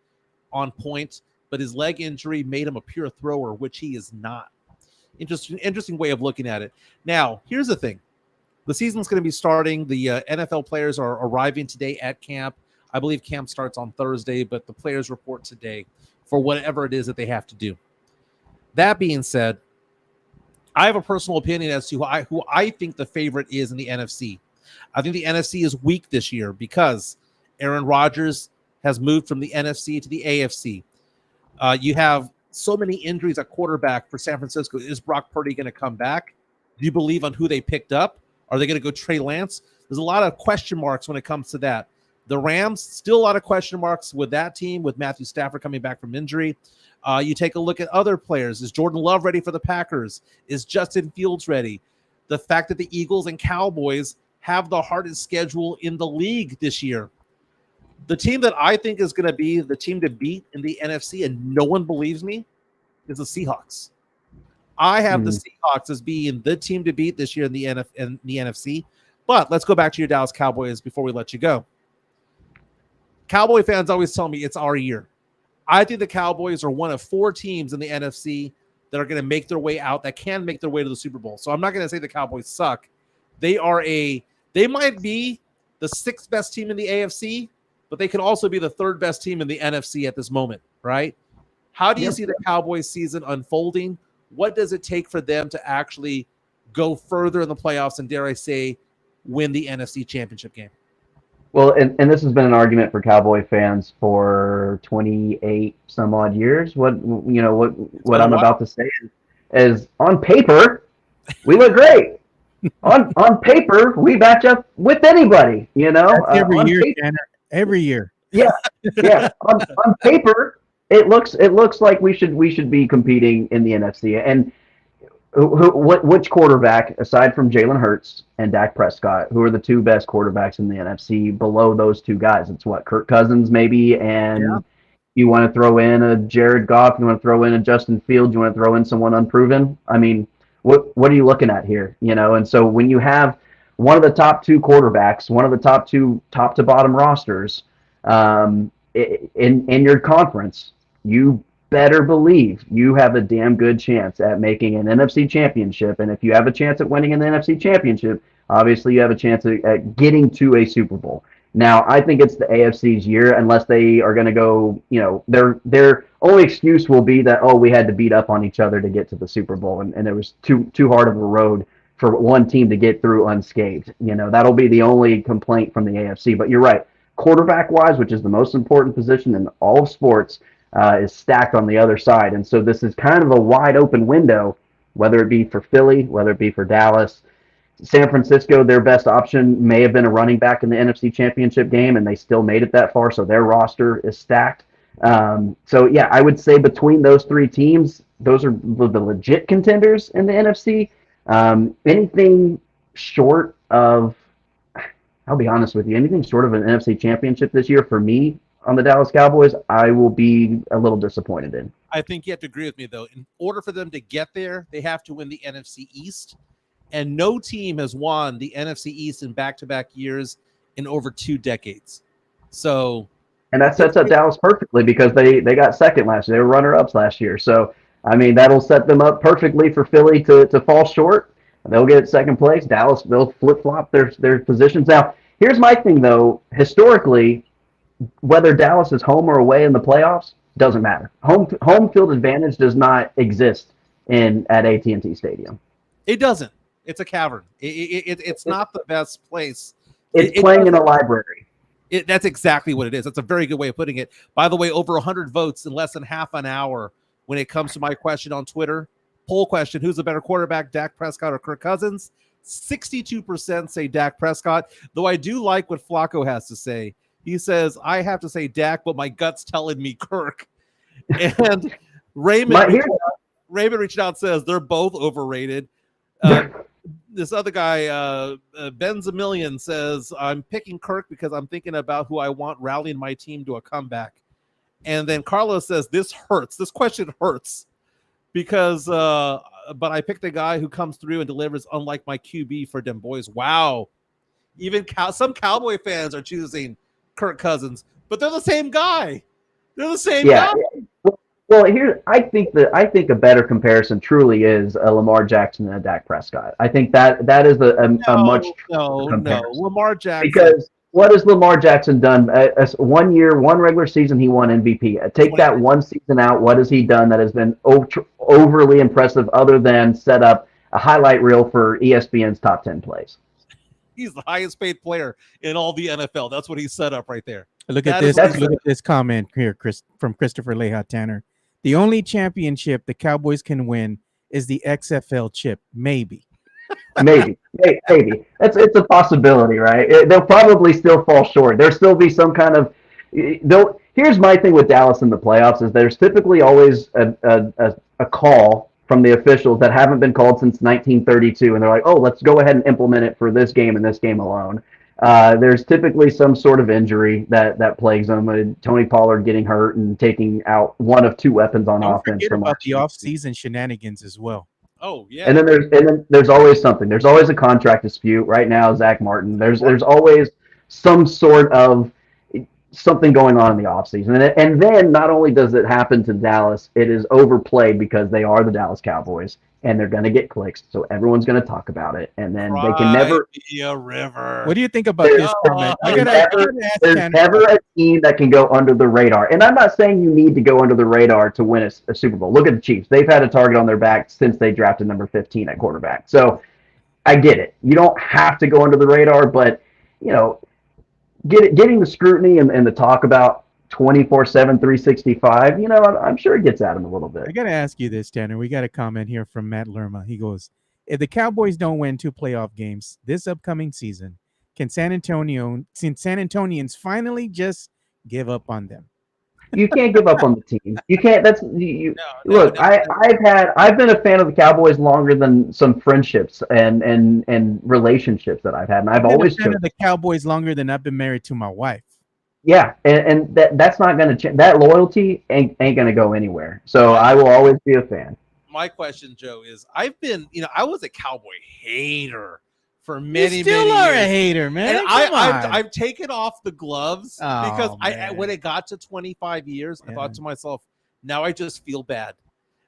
on point, but his leg injury made him a pure thrower, which he is not. Interesting way of looking at it. Now, here's the thing. The season's going to be starting. The NFL players are arriving today at camp. I believe camp starts on Thursday, but the players report today for whatever it is that they have to do. That being said, I have a personal opinion as to who I think the favorite is in the NFC. I think the NFC is weak this year because Aaron Rodgers has moved from the NFC to the AFC. You have so many injuries at quarterback for San Francisco. Is Brock Purdy going to come back? Do you believe on who they picked up? Are they going to go Trey Lance? There's a lot of question marks when it comes to that. The Rams, still a lot of question marks with that team, with Matthew Stafford coming back from injury. You take a look at other players. Is Jordan Love ready for the Packers? Is Justin Fields ready? The fact that the Eagles and Cowboys have the hardest schedule in the league this year. The team that I think is going to be the team to beat in the NFC, and no one believes me, is the Seahawks. I have the Seahawks as being the team to beat this year in the NFC. But let's go back to your Dallas Cowboys before we let you go. Cowboy fans always tell me it's our year. I think the Cowboys are one of 4 teams in the NFC that are going to make their way out, that can make their way to the Super Bowl. So I'm not going to say the Cowboys suck. They might be the 6th best team in the AFC, but they could also be the 3rd best team in the NFC at this moment, right? How do you see the Cowboys season unfolding? What does it take for them to actually go further in the playoffs and, dare I say, win the NFC Championship game? Well, and this has been an argument for Cowboy fans for 28 some odd years. What I'm about to say is on paper, we look great. on paper, we match up with anybody. That's every year, paper, Tanner. Every year. Yeah. On paper, it looks like we should be competing in the NFC. And which quarterback, aside from Jalen Hurts and Dak Prescott, who are the 2 best quarterbacks in the NFC below those 2 guys? It's Kirk Cousins maybe, and you want to throw in a Jared Goff, you want to throw in a Justin Fields, you want to throw in someone unproven? I mean, what are you looking at here? And so when you have one of the top 2 quarterbacks, one of the top 2 top to bottom rosters in your conference, you better believe you have a damn good chance at making an NFC Championship. And if you have a chance at winning an NFC Championship, obviously you have a chance at getting to a Super Bowl. Now, I think it's the AFC's year unless they are going to go, their only excuse will be that, oh, we had to beat up on each other to get to the Super Bowl, and it was too hard of a road for one team to get through unscathed. That'll be the only complaint from the AFC. But you're right. Quarterback-wise, which is the most important position in all of sports, is stacked on the other side. And so this is kind of a wide open window, whether it be for Philly, whether it be for Dallas. San Francisco, their best option may have been a running back in the NFC Championship game, and they still made it that far, so their roster is stacked. Yeah, I would say between those three teams, those are the legit contenders in the NFC. Anything short of, I'll be honest with you, anything short of an NFC Championship this year for me on the Dallas Cowboys, I will be a little disappointed in. I think you have to agree with me, though. In order for them to get there, they have to win the NFC East. And no team has won the NFC East in back-to-back years in over 2 decades. And that sets up Dallas perfectly because they got second last year. They were runner-ups last year. So, I mean, that'll set them up perfectly for Philly to fall short. They'll get second place. Dallas, they'll flip-flop their positions. Now, here's my thing, though. Historically, whether Dallas is home or away in the playoffs, doesn't matter. Home field advantage does not exist at AT&T Stadium. It doesn't. It's a cavern. It's not the best place. It's playing in a library. That's exactly what it is. That's a very good way of putting it. By the way, over 100 votes in less than half an hour when it comes to my question on Twitter. Poll question, who's the better quarterback, Dak Prescott or Kirk Cousins? 62% say Dak Prescott, though I do like what Flacco has to say. He says, I have to say Dak, but my gut's telling me Kirk. And Raymond reached out and says they're both overrated. This other guy, Benzamillion, says, I'm picking Kirk because I'm thinking about who I want rallying my team to a comeback. And then Carlos says, this hurts. This question hurts because, but I picked a guy who comes through and delivers unlike my QB for them boys. Wow. Even some Cowboy fans are choosing Kirk Cousins, but they're the same guy. They're the same guy. Well, here I think a better comparison truly is a Lamar Jackson and a Dak Prescott. I think that is a much comparison. Lamar Jackson. Because what has Lamar Jackson done? 1 year, one regular season, he won MVP. Take that one season out. What has he done that has been overly impressive, other than set up a highlight reel for ESPN's top 10 plays? He's the highest paid player in all the NFL. That's what he set up right there. Look at this. Look at this comment here, from Christopher Leha Tanner. The only championship the Cowboys can win is the XFL chip. Maybe. Maybe. It's a possibility, right? They'll probably still fall short. There'll still be some kind of. Here's my thing with Dallas in the playoffs: is there's typically always a call from the officials that haven't been called since 1932, and they're like, oh, let's go ahead and implement it for this game and this game alone. There's typically some sort of injury that plagues them. Tony Pollard getting hurt and taking out one of two weapons on offense. Forget about the offseason shenanigans as well. Oh yeah. And then there's always something. There's always a contract dispute. Right now, Zach Martin. There's always some sort of something going on in the offseason. And then not only does it happen to Dallas, it is overplayed because they are the Dallas Cowboys. And they're going to get clicks, so everyone's going to talk about it, and then they can never be a river. What do you think about this comment? There's never a team that can go under the radar, and I'm not saying you need to go under the radar to win a Super Bowl. Look at the Chiefs; they've had a target on their back since they drafted number 15 at quarterback. So I get it. You don't have to go under the radar, but getting the scrutiny and the talk about 24/7, 365, I'm sure it gets at him a little bit. I got to ask you this, Tanner. We got a comment here from Matt Lerma. He goes, if the Cowboys don't win 2 playoff games this upcoming season, can San Antonians finally just give up on them? You can't give up on the team. You can't. Look, I've been a fan of the Cowboys longer than some friendships and relationships that I've had, and I've always been a fan of the Cowboys longer than I've been married to my wife. Yeah, and that's not going to change. That loyalty ain't going to go anywhere. So I will always be a fan. My question, Joe, is I was a Cowboy hater for many, you still many are years. A hater, man. And I've taken off the gloves because when it got to 25 years, I thought to myself, Now I just feel bad.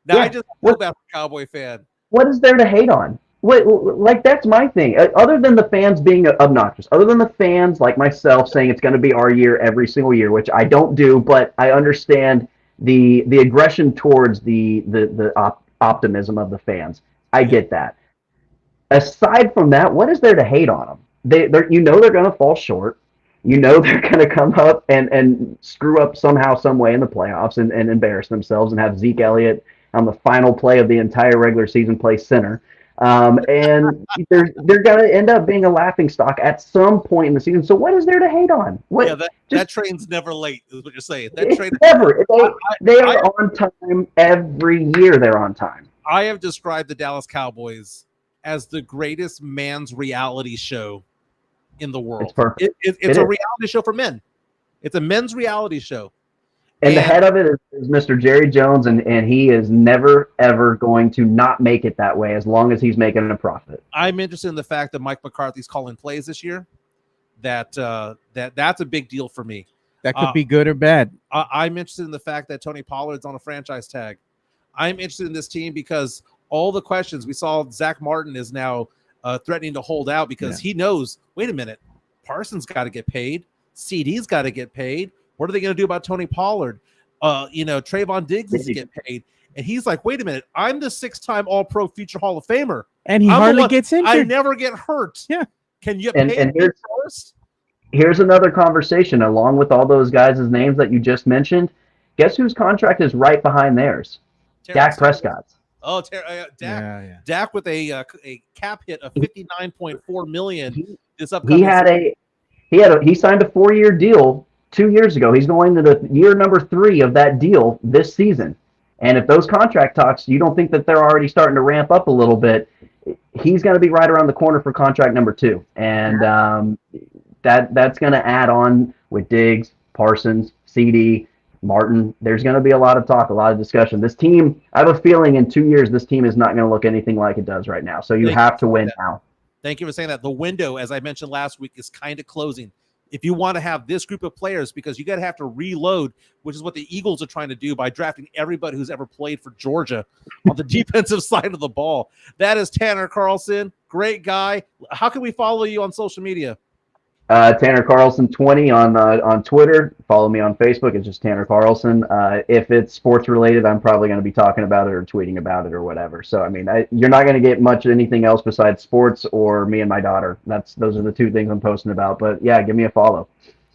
Now I just feel bad for Cowboy fan. What is there to hate on? Like, that's my thing. Other than the fans being obnoxious, other than the fans like myself saying it's going to be our year every single year, which I don't do, but I understand the aggression towards the optimism of the fans. I get that. Aside from that, what is there to hate on them? They're going to fall short. They're going to come up and screw up somehow, some way in the playoffs and embarrass themselves and have Zeke Elliott on the final play of the entire regular season play center. And they're going to end up being a laughingstock at some point in the season. So what is there to hate on? That train's never late, is what you're saying. That train never. They are on time every year. They're on time. I have described the Dallas Cowboys as the greatest man's reality show in the world. It's perfect. It's a reality show for men. It's a men's reality show. And the head of it is Mr. Jerry Jones, and he is never, ever going to not make it that way as long as he's making a profit. I'm interested in the fact that Mike McCarthy's calling plays this year. That's a big deal for me. That could be good or bad. I'm interested in the fact that Tony Pollard's on a franchise tag. I'm interested in this team because all the questions we saw, Zach Martin is now threatening to hold out because he knows, wait a minute, Parsons got to get paid. CD's got to get paid. What are they going to do about Tony Pollard? Trayvon Diggs needs to get paid. And he's like, wait a minute, I'm the 6-time All-Pro future Hall of Famer. And he hardly gets injured. I never get hurt. Yeah. Can you pay me first? Here's another conversation along with all those guys' names that you just mentioned. Guess whose contract is right behind theirs? Dak Prescott's. Oh, Dak. Dak with a cap hit of $59.4 million this upcoming season. He signed a 4-year deal 2 years ago. He's going to the year number 3 of that deal this season. And if those contract talks, you don't think that they're already starting to ramp up a little bit, he's going to be right around the corner for contract number 2. And that's going to add on with Diggs, Parsons, CD, Martin. There's going to be a lot of talk, a lot of discussion. This team, I have a feeling in 2 years, this team is not going to look anything like it does right now. So you have to win now. Thank you for saying that. The window, as I mentioned last week, is kind of closing. If you want to have this group of players, because you got to have to reload, which is what the Eagles are trying to do by drafting everybody who's ever played for Georgia on the defensive side of the ball. That is Tanner Carlson. Great guy. How can we follow you on social media? Tanner Carlson 20 on Twitter. Follow me on Facebook. It's just Tanner Carlson. If it's sports related, I'm probably going to be talking about it or tweeting about it or whatever. So I mean, you're not going to get much of anything else besides sports or me and my daughter. Those are the 2 things I'm posting about. But yeah, give me a follow.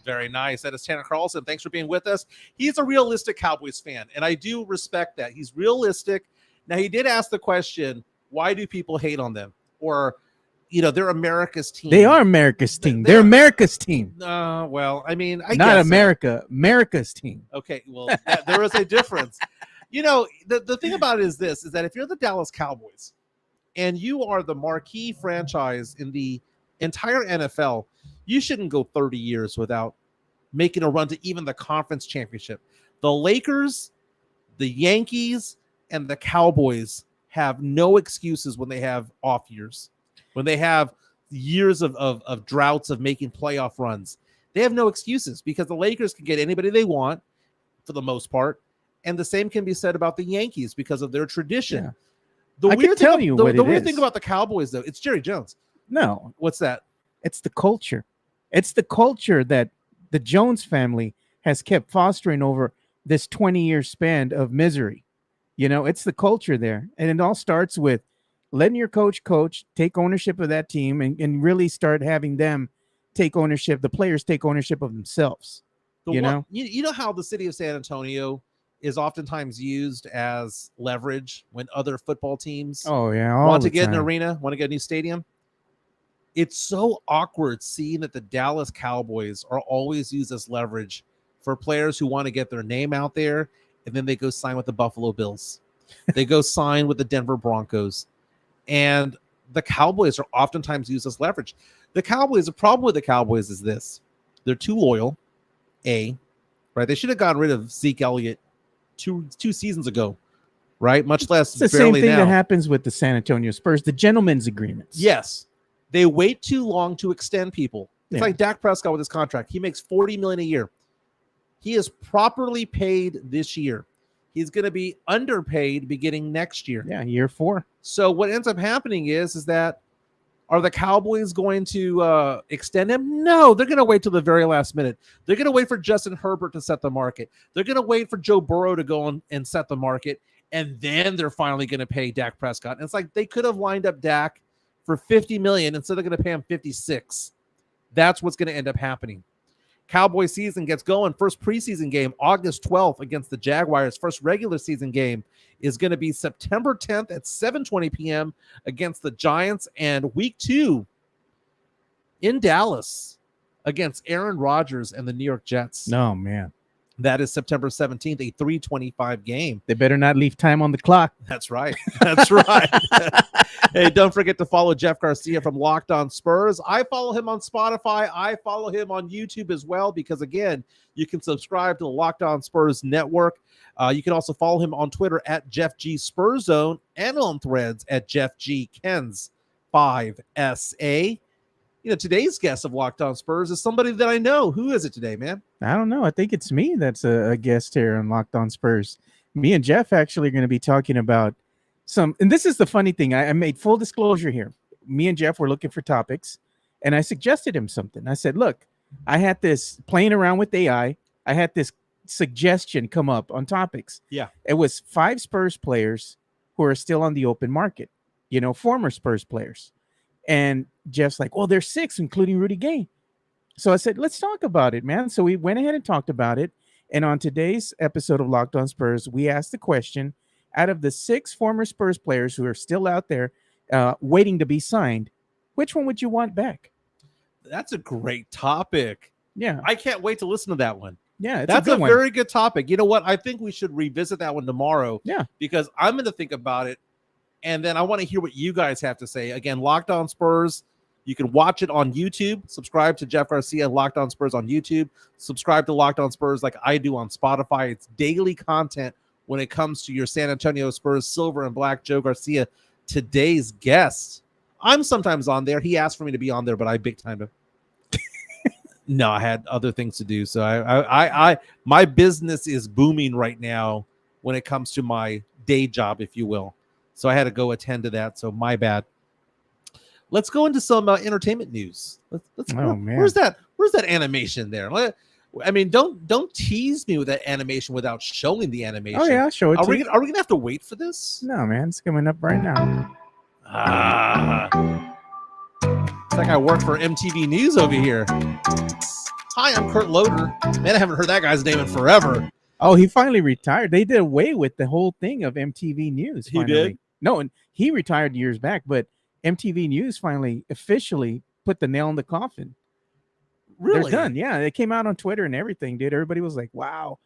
Very nice. That is Tanner Carlson. Thanks for being with us. He's a realistic Cowboys fan, and I do respect that. He's realistic. Now, he did ask the question, why do people hate on them? Or they're America's team. They are America's team. They're America's team. Well, I mean, not America, America's team. Okay, well, there is a difference. The thing about it is this, is that if you're the Dallas Cowboys and you are the marquee franchise in the entire NFL, you shouldn't go 30 years without making a run to even the conference championship. The Lakers, the Yankees, and the Cowboys have no excuses when they have off years. When they have years of droughts of making playoff runs, they have no excuses because the Lakers can get anybody they want for the most part. And the same can be said about the Yankees because of their tradition. Yeah. The weird thing about the Cowboys, though, it's Jerry Jones. No. What's that? It's the culture. It's the culture that the Jones family has kept fostering over this 20-year span of misery. It's the culture there. And it all starts with letting your coach take ownership of that team and really start having them take ownership. The players take ownership of themselves. You know how the city of San Antonio is oftentimes used as leverage when other football teams want to get an arena, want to get a new stadium. It's so awkward seeing that the Dallas Cowboys are always used as leverage for players who want to get their name out there, and then they go sign with the Buffalo Bills. They go sign with the Denver Broncos. And the Cowboys are oftentimes used as leverage. The problem with the Cowboys is this. They're too loyal, right? They should have gotten rid of Zeke Elliott two seasons ago, right? Much less it's the same thing that happens with the San Antonio Spurs, the gentleman's agreements. Yes. They wait too long to extend people. It's like Dak Prescott with his contract. He makes $40 million a year. He is properly paid this year. he's going to be underpaid beginning next year. Yeah, year 4. So what ends up happening is that are the Cowboys going to extend him? No, they're going to wait till the very last minute. They're going to wait for Justin Herbert to set the market. They're going to wait for Joe Burrow to go on and set the market, and then they're finally going to pay Dak Prescott. And it's like they could have lined up Dak for $50 million instead of going to pay him $56. That's what's going to end up happening. Cowboy season gets going. First preseason game, August 12th against the Jaguars. First regular season game is going to be September 10th at 7:20 p.m. against the Giants. And week 2 in Dallas against Aaron Rodgers and the New York Jets. No, man. That is September 17th, a 3:25 game. They better not leave time on the clock. That's right. That's right. Hey, don't forget to follow Jeff Garcia from Locked On Spurs. I follow him on Spotify. I follow him on YouTube as well because, again, you can subscribe to the Locked On Spurs network. You can also follow him on Twitter at Jeff G Spurs Zone and on Threads at Jeff G Kens 5SA. You know, today's guest of Locked On Spurs is somebody that I know. Who is it today, man? I don't know. I think it's me that's a guest here on Locked On Spurs. Me and Jeff actually are going to be talking about and this is the funny thing. I made full disclosure here. Me and Jeff were looking for topics, and I suggested him something. I said, look, I had this playing around with AI. I had this suggestion come up on topics. Yeah. It was 5 Spurs players who are still on the open market, you know, former Spurs players. And Jeff's like, well, there's 6, including Rudy Gay. So I said, let's talk about it, man. So we went ahead and talked about it. And on today's episode of Locked On Spurs, we asked the question, out of the 6 former Spurs players who are still out there waiting to be signed, which one would you want back? That's a great topic. Yeah. I can't wait to listen to that one. Yeah, that's a very good topic. You know what? I think we should revisit that one tomorrow. Yeah. Because I'm going to think about it, and then I want to hear what you guys have to say. Again, Locked On Spurs. You can watch it on YouTube. Subscribe to Jeff Garcia, Locked On Spurs on YouTube. Subscribe to Locked On Spurs like I do on Spotify. It's daily content when it comes to your San Antonio Spurs, Silver and Black. Joe Garcia, today's guest. I'm sometimes on there. He asked for me to be on there, but I big timed him. No, I had other things to do. So I my business is booming right now when it comes to my day job, if you will. So I had to go attend to that. So my bad. Let's go into some entertainment news. Man. Where's that animation there? I mean, don't tease me with that animation without showing the animation. Oh yeah, I'll show it to you. Are we gonna have to wait for this? No, man, it's coming up right now. It's like I work for MTV News over here. Hi, I'm Kurt Loder. Man, I haven't heard that guy's name in forever. Oh, he finally retired. They did away with the whole thing of MTV News. Finally. He did? No, and he retired years back, but MTV News finally officially put the nail in the coffin. Really? They're done. Yeah, they came out on Twitter and everything, dude. Everybody was like, wow.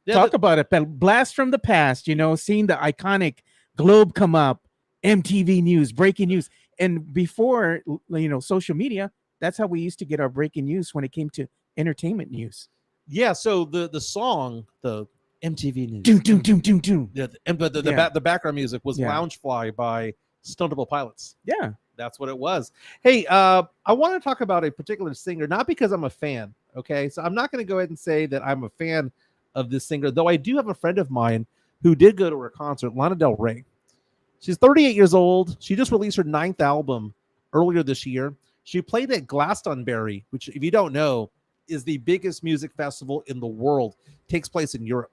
Yeah, talk about it. Blast from the past, you know, seeing the iconic globe come up, MTV News, breaking news. And before, you know, social media, that's how we used to get our breaking news when it came to entertainment news. Yeah, so the song, the MTV News. Doom, doom, doom, doom, doom. The background music was Loungefly by Stuntable Pilots. Yeah. That's what it was. Hey, I want to talk about a particular singer, not because I'm a fan, okay? So I'm not going to go ahead and say that I'm a fan of this singer, though I do have a friend of mine who did go to her concert, Lana Del Rey. She's 38 years old. She just released her 9th album earlier this year. She played at Glastonbury, which, if you don't know, is the biggest music festival in the world. It takes place in Europe.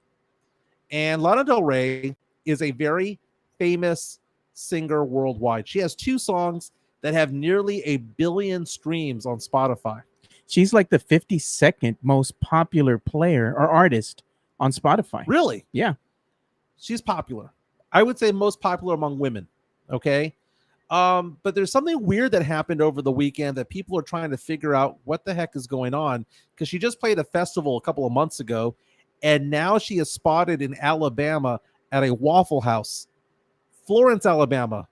And Lana Del Rey is a very famous singer worldwide. She has 2 songs that have nearly 1 billion streams on Spotify. She's like the 52nd most popular player or artist on Spotify. Really? Yeah. She's popular. I would say most popular among women. Okay. But there's something weird that happened over the weekend that people are trying to figure out what the heck is going on, because she just played a festival a couple of months ago, and now she is spotted in Alabama at a Waffle House. Florence, Alabama,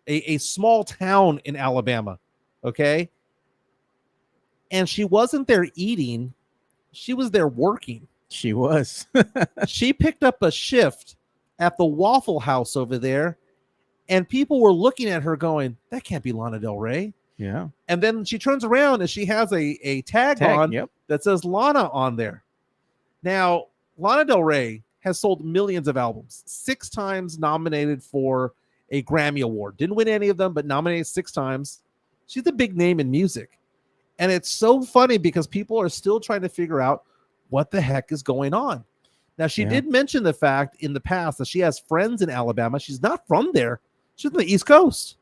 a small town in Alabama, okay? And she wasn't there eating. She was there working. She was. She picked up a shift at the Waffle House over there, and people were looking at her going, that can't be Lana Del Rey. Yeah. And then she turns around and she has a tag on that says Lana on there. Now, Lana Del Rey has sold millions of albums, 6 times nominated for a Grammy Award. Didn't win any of them, but nominated 6 times. She's a big name in music. And it's so funny because people are still trying to figure out what the heck is going on. Now, she did mention the fact in the past that she has friends in Alabama. She's not from there. She's on the East Coast.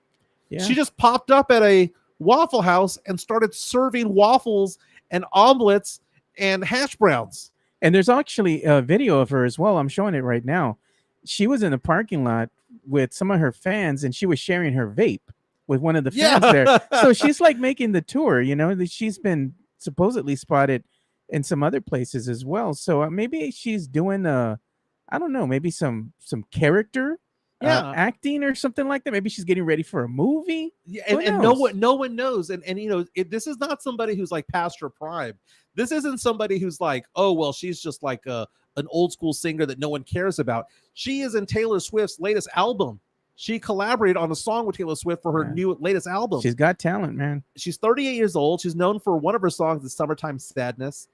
Yeah. She just popped up at a Waffle House and started serving waffles and omelets and hash browns. And there's actually a video of her as well. I'm showing it right now. She was in the parking lot with some of her fans, and she was sharing her vape with one of the fans there. So she's like making the tour, you know. She's been supposedly spotted in some other places as well. So maybe she's doing I don't know, maybe some character acting or something like that. Maybe she's getting ready for a movie. Yeah, and no one knows. And you know, this is not somebody who's like past her prime. This isn't somebody who's like, oh well, she's just like an old school singer that no one cares about. She is in Taylor Swift's latest album. She collaborated on a song with Taylor Swift for her latest album. She's got talent, man. She's 38 years old. She's known for one of her songs, "The Summertime Sadness."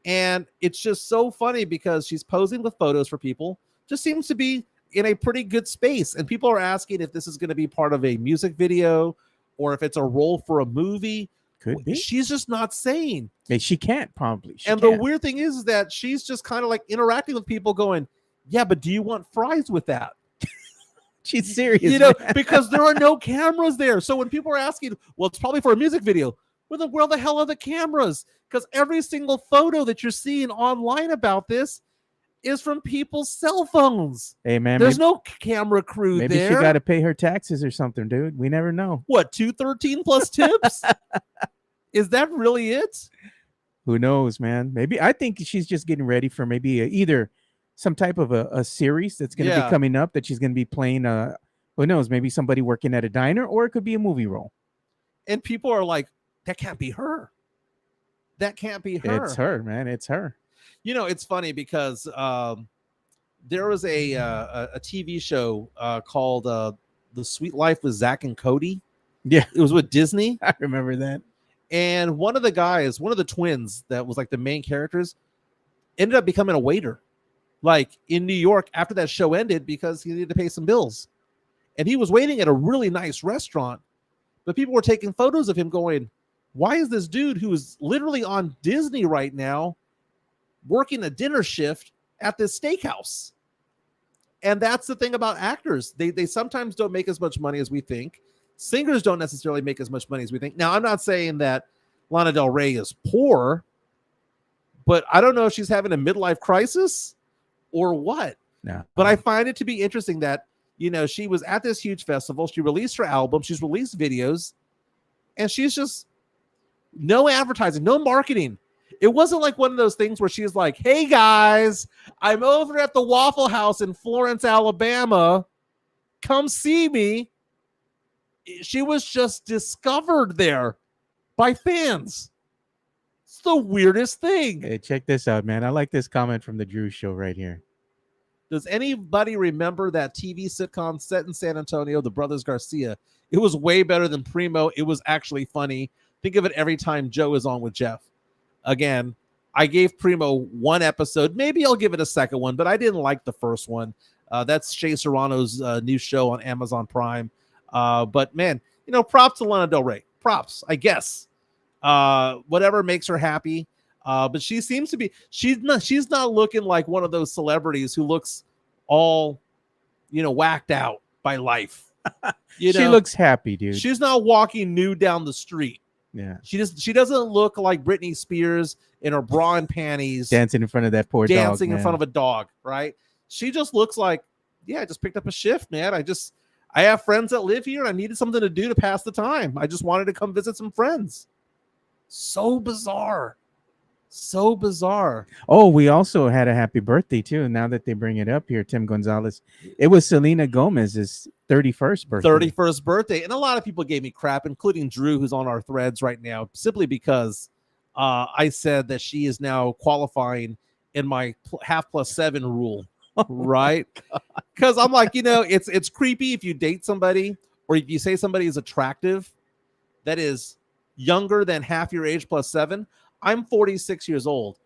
And it's just so funny because she's posing with photos for people. Just seems to be in a pretty good space. And people are asking if this is going to be part of a music video or if it's a role for a movie. Could be. She's just not saying. She can't probably. The weird thing is that she's just kind of like interacting with people going, yeah, but do you want fries with that? She's serious. You know, because there are no cameras there. So when people are asking, well, it's probably for a music video. Where the hell are the cameras? Because every single photo that you're seeing online about this is from people's cell phones. Hey, man. There's no camera crew there. Maybe she got to pay her taxes or something, dude. We never know. What, $213 plus tips? Is that really it? Who knows, man? Maybe. I think she's just getting ready for maybe either some type of a series that's going to be coming up that she's going to be playing. Who knows? Maybe somebody working at a diner, or it could be a movie role. And people are like, that can't be her. That can't be her. It's her, man. It's her. You know, it's funny because there was a TV show called The Sweet Life with Zach and Cody. Yeah. It was with Disney. I remember that. And one of the guys, one of the twins that was like the main characters, ended up becoming a waiter, like in New York after that show ended because he needed to pay some bills. And he was waiting at a really nice restaurant, but people were taking photos of him going, why is this dude who is literally on Disney right now working a dinner shift at this steakhouse? And that's the thing about actors. They sometimes don't make as much money as we think. Singers don't necessarily make as much money as we think. Now, I'm not saying that Lana Del Rey is poor, but I don't know if she's having a midlife crisis or what. No. But I find it to be interesting that, you know, she was at this huge festival. She released her album. She's released videos. And she's just no advertising, no marketing. It wasn't like one of those things where she's like, hey, guys, I'm over at the Waffle House in Florence, Alabama. Come see me. She was just discovered there by fans. It's the weirdest thing. Hey, check this out, man. I like this comment from the Drew Show right here. Does anybody remember that TV sitcom set in San Antonio, The Brothers Garcia? It was way better than Primo. It was actually funny. Think of it every time Joe is on with Jeff. Again, I gave Primo one episode. Maybe I'll give it a second one, but I didn't like the first one. That's Shea Serrano's new show on Amazon Prime. But man, you know, props to Lana Del Rey. Props, I guess. Whatever makes her happy. But she seems to be, she's not looking like one of those celebrities who looks all, you know, whacked out by life. She looks happy, dude. She's not walking nude down the street. Yeah. She doesn't look like Britney Spears in her bra and panties. Dancing in front of that poor dog. Dancing in front of a dog, right? She just looks like, yeah, I just picked up a shift, man. I have friends that live here and I needed something to do to pass the time. I just wanted to come visit some friends. So bizarre. So bizarre. Oh, we also had a happy birthday too. Now that they bring it up here, Tim Gonzalez. It was Selena Gomez's 31st birthday. 31st birthday. And a lot of people gave me crap, including Drew, who's on our threads right now, simply because I said that she is now qualifying in my half plus 7 rule. Right? Because I'm like, you know, it's creepy if you date somebody or if you say somebody is attractive that is younger than half your age plus 7. I'm 46 years old.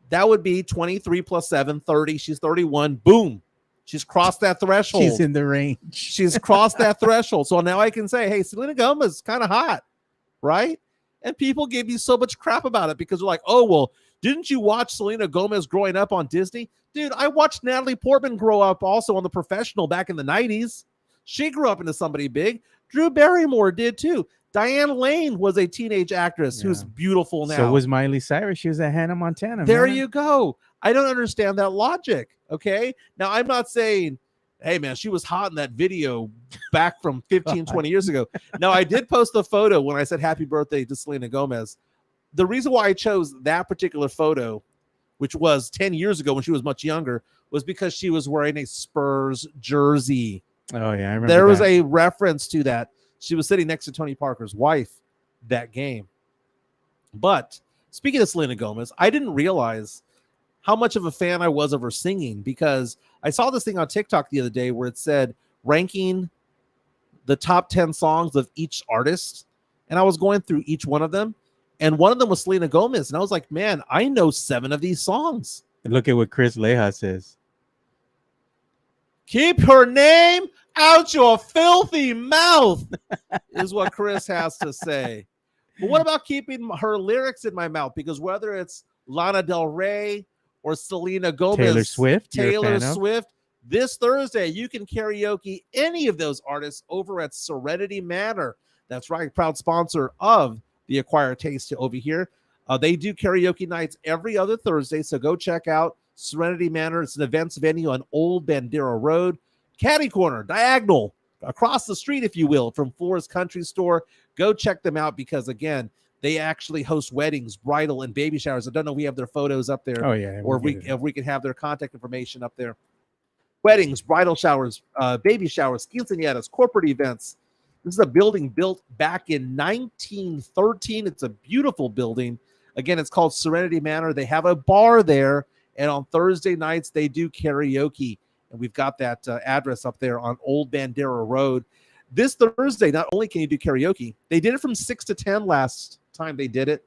That would be 23 plus 7, 30. She's 31. Boom. She's crossed that threshold. She's in the range. She's crossed that threshold. So now I can say, hey, Selena Gomez is kind of hot, right? And people give you so much crap about it because they're like, oh, well, didn't you watch Selena Gomez growing up on Disney? Dude, I watched Natalie Portman grow up also on The Professional back in the 90s. She grew up into somebody big. Drew Barrymore did too. Diane Lane was a teenage actress who's beautiful now. So was Miley Cyrus. She was at Hannah Montana. There you go. I don't understand that logic. Okay. Now, I'm not saying, hey, man, she was hot in that video back from 15, 20 years ago. No, I did post a photo when I said happy birthday to Selena Gomez. The reason why I chose that particular photo, which was 10 years ago when she was much younger, was because she was wearing a Spurs jersey. Oh, yeah. I remember there was a reference to that. She was sitting next to Tony Parker's wife that game. But speaking of Selena Gomez, I didn't realize how much of a fan I was of her singing because I saw this thing on TikTok the other day where it said ranking the top 10 songs of each artist. And I was going through each one of them. And one of them was Selena Gomez. And I was like, man, I know 7 of these songs. Look at what Chris Leja says. Keep her name out your filthy mouth is what Chris has to say. But what about keeping her lyrics in my mouth? Because whether it's Lana Del Rey or Selena Gomez, Taylor Swift, this Thursday, you can karaoke any of those artists over at Serenity Manor. That's right. Proud sponsor of the Acquired Taste over here. They do karaoke nights every other Thursday. So go check out Serenity Manor. It's an events venue on Old Bandera Road, Caddy Corner, diagonal, across the street, if you will, from Flora's Country Store. Go check them out because, again, they actually host weddings, bridal, and baby showers. I don't know if we have their photos up there. Oh, yeah. Or if we can have their contact information up there. Weddings, bridal showers, baby showers, quinceañeras, corporate events. This is a building built back in 1913. It's a beautiful building. Again, it's called Serenity Manor. They have a bar there. And on Thursday nights, they do karaoke. And we've got that address up there on Old Bandera Road. This Thursday, not only can you do karaoke, they did it from 6 to 10 last time they did it.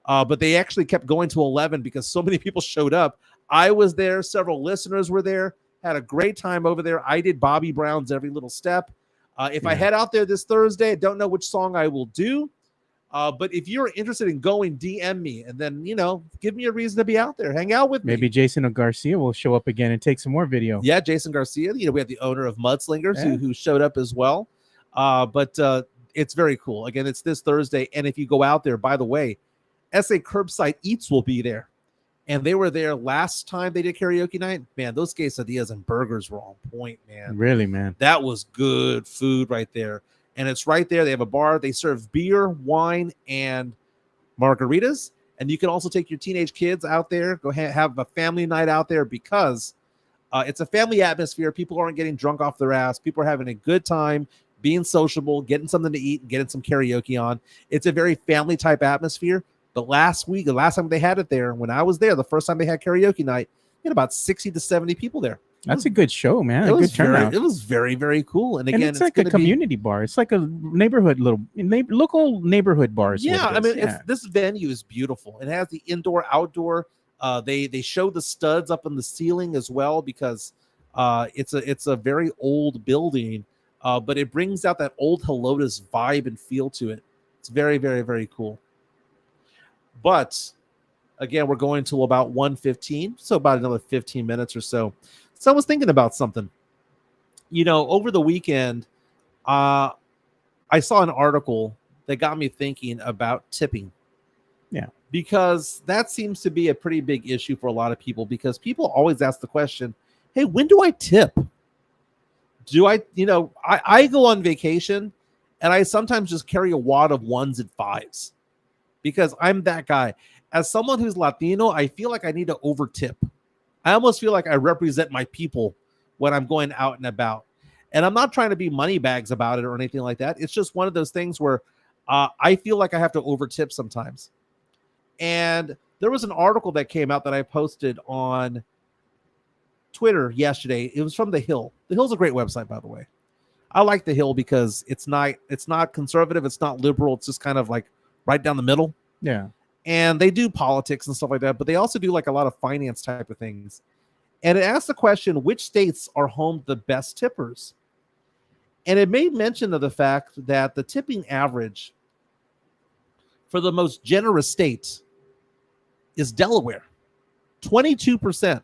But they actually kept going to 11 because so many people showed up. I was there. Several listeners were there. Had a great time over there. I did Bobby Brown's Every Little Step. If I head out there this Thursday, I don't know which song I will do. But if you're interested in going, DM me and then, give me a reason to be out there. Hang out with me. Maybe Jason Garcia will show up again and take some more video. Yeah, Jason Garcia. We have the owner of Mudslingers who showed up as well. But it's very cool. Again, it's this Thursday. And if you go out there, by the way, SA Curbside Eats will be there. And they were there last time they did karaoke night. Man, those quesadillas and burgers were on point, man. Really, man. That was good food right there. And it's right there. They have a bar. They serve beer, wine, and margaritas. And you can also take your teenage kids out there. Go have a family night out there because it's a family atmosphere. People aren't getting drunk off their ass. People are having a good time, being sociable, getting something to eat, and getting some karaoke on. It's a very family type atmosphere. But the last time they had it there, when I was there, the first time they had karaoke night, they had about 60 to 70 people there. That's a good show, man. A good turnout. It was very, very cool. And again, it's like a community bar. It's like a local neighborhood bar. Yeah, this venue is beautiful. It has the indoor, outdoor. They show the studs up in the ceiling as well because it's a very old building, but it brings out that old Helotes vibe and feel to it. It's very, very, very cool. But again, we're going to about 1:15, so about another 15 minutes or so. So I was thinking about something. Over the weekend, I saw an article that got me thinking about tipping. Yeah. Because that seems to be a pretty big issue for a lot of people because people always ask the question, hey, when do I tip? I go on vacation and I sometimes just carry a wad of 1s and 5s because I'm that guy. As someone who's Latino, I feel like I need to over tip. I almost feel like I represent my people when I'm going out and about. And I'm not trying to be money bags about it or anything like that. It's just one of those things where I feel like I have to over tip sometimes. And there was an article that came out that I posted on Twitter yesterday. It was from The Hill. The Hill's a great website, by the way. I like The Hill because it's not conservative. It's not liberal. It's just kind of like right down the middle. Yeah. and they do politics and stuff like that, but they also do like a lot of finance type of things. And it asked the question, which states are home to the best tippers? And it made mention of the fact that the tipping average for the most generous state is Delaware, 22%.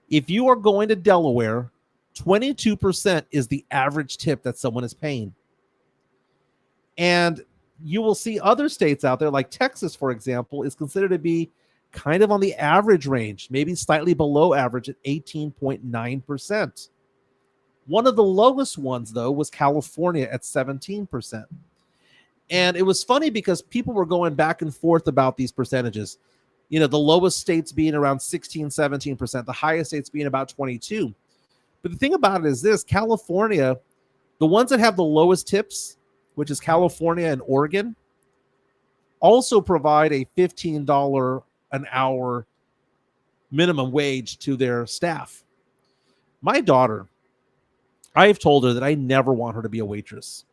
If you are going to Delaware, 22% is the average tip that someone is paying. And you will see other states out there, like Texas, for example, is considered to be kind of on the average range, maybe slightly below average at 18.9%. One of the lowest ones, though, was California at 17%. And it was funny because people were going back and forth about these percentages. You know, the lowest states being around 16, 17%, the highest states being about 22. But the thing about it is this, California, the ones that have the lowest tips, which is California and Oregon, also provide a $15 an hour minimum wage to their staff. My daughter, I've told her that I never want her to be a waitress.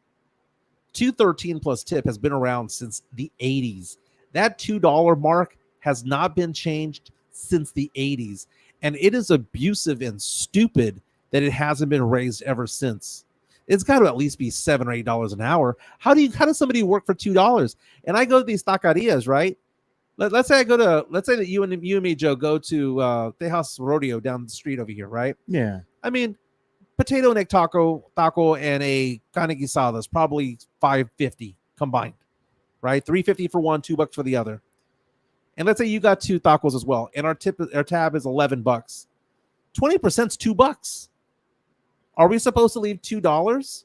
$2.13 plus tip has been around since the 80s. That $2 mark has not been changed since the 80s. And it is abusive and stupid that it hasn't been raised ever since. It's got to at least be $7 or $8 an hour. How does somebody work for $2? And I go to these taquerias, right? Let's say that you and me, Joe, go to Tejas Rodeo down the street over here, right? Yeah. I mean, potato neck taco and a carne guisada is probably $5.50 combined, right? $3.50 for one, $2 for the other. And let's say you got 2 tacos as well, and our tab is $11. 20% is $2. Are we supposed to leave $2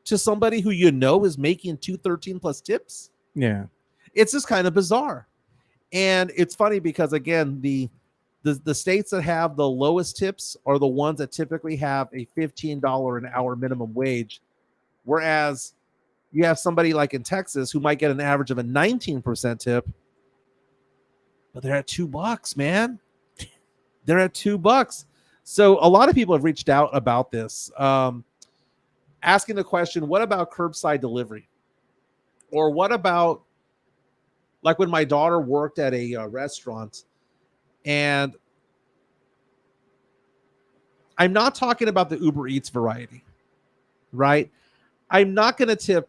to somebody who you know is making $2.13 plus tips? Yeah, it's just kind of bizarre. And it's funny because, again, the states that have the lowest tips are the ones that typically have a $15 an hour minimum wage, whereas you have somebody like in Texas who might get an average of a 19% tip, but they're at $2, man. They're at $2. So a lot of people have reached out about this, asking the question, what about curbside delivery? Or what about, like when my daughter worked at a restaurant, and I'm not talking about the Uber Eats variety, right? I'm not going to tip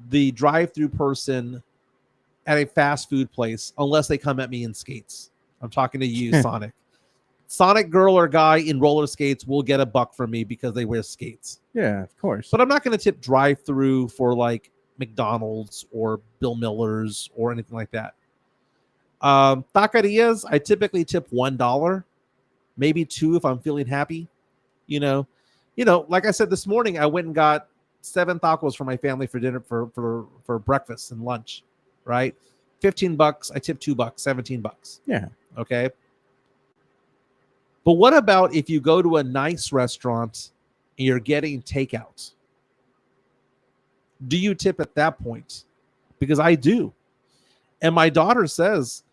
the drive-through person at a fast food place unless they come at me in skates. I'm talking to you, Sonic. Sonic girl or guy in roller skates will get $1 from me because they wear skates. Yeah, of course. But I'm not going to tip drive-through for like McDonald's or Bill Miller's or anything like that. Taquerias, I typically tip $1, maybe $2 if I'm feeling happy. You know, like I said this morning, I went and got 7 tacos for my family for dinner for breakfast and lunch, right? $15, I tip $2, $17. Yeah. Okay. But what about if you go to a nice restaurant and you're getting takeout? Do you tip at that point? Because I do. And my daughter says,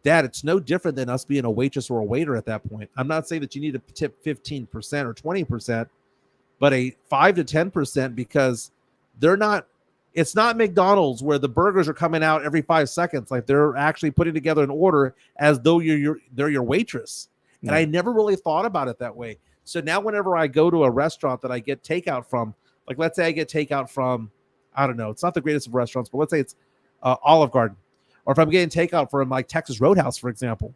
Dad, it's no different than us being a waitress or a waiter at that point. I'm not saying that you need to tip 15% or 20%, but a 5 to 10% because it's not McDonald's where the burgers are coming out every 5 seconds. Like they're actually putting together an order as though they're your waitress. And I never really thought about it that way. So now whenever I go to a restaurant that I get takeout from, like let's say I get takeout from, I don't know, it's not the greatest of restaurants, but let's say it's Olive Garden. Or if I'm getting takeout from like Texas Roadhouse, for example,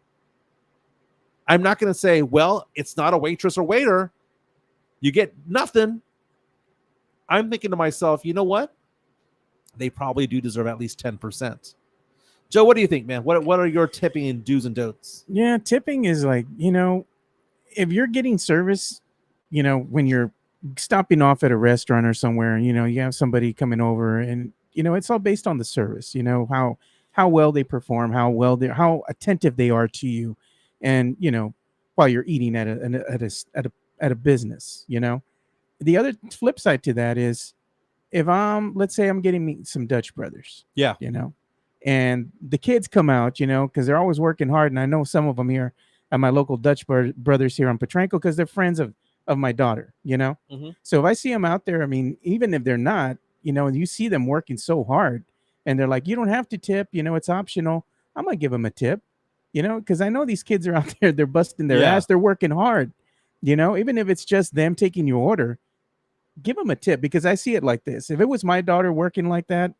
I'm not going to say, well, it's not a waitress or waiter. You get nothing. I'm thinking to myself, you know what? They probably do deserve at least 10%. Joe, what do you think, man? What are your tipping and do's and don'ts? Yeah, tipping is like, if you're getting service, when you're stopping off at a restaurant or somewhere, you have somebody coming over and, it's all based on the service, how well they perform, how attentive they are to you. And, while you're eating at a business, the other flip side to that is if let's say I'm getting me some Dutch Brothers, and the kids come out, because they're always working hard. And I know some of them here at my local Dutch Brothers here on Petranco because they're friends of my daughter, Mm-hmm. So if I see them out there, I mean, even if they're not, and you see them working so hard, and they're like, you don't have to tip, it's optional. I'm gonna give them a tip, because I know these kids are out there, they're busting their ass, they're working hard, even if it's just them taking your order, give them a tip, because I see it like this. If it was my daughter working like that,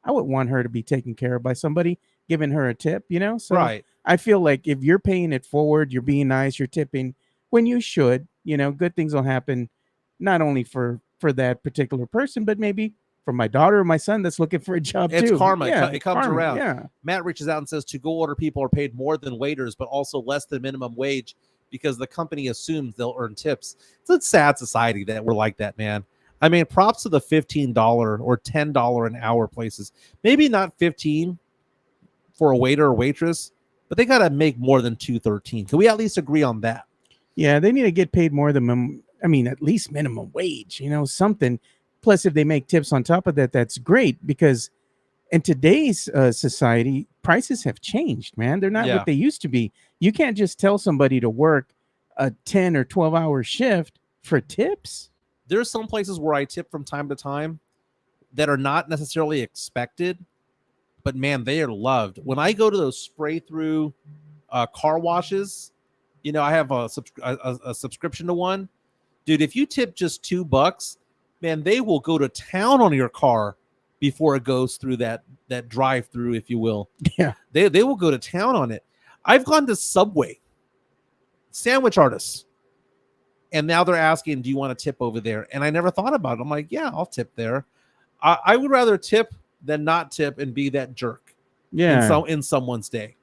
I would want her to be taken care of by somebody giving her a tip, so right. I feel like if you're paying it forward, you're being nice, you're tipping when you should, good things will happen, not only for that particular person, but maybe for my daughter or my son that's looking for a job too. It's karma. Yeah, it comes karma. around. Yeah. Matt reaches out and says to-go order people are paid more than waiters, but also less than minimum wage because the company assumes they'll earn tips. It's a sad society that we're like that, man. I mean, props to the $15 or $10 an hour places. Maybe not 15 for a waiter or waitress, but they got to make more than $2.13. Can we at least agree on that? Yeah, they need to get paid more than, at least minimum wage, something. Plus, if they make tips on top of that, that's great, because in today's society, prices have changed, man. They're not what they used to be. You can't just tell somebody to work a 10 or 12-hour shift for tips. There's some places where I tip from time to time that are not necessarily expected, but man, they are loved. When I go to those spray through car washes, I have a subscription to one. Dude, if you tip just $2, man, they will go to town on your car before it goes through that drive through, if you will. Yeah. They will go to town on it. I've gone to Subway, sandwich artists, and now they're asking, do you want to tip over there? And I never thought about it. I'm like, yeah, I'll tip there. I would rather tip than not tip and be that jerk. Yeah. In someone's day.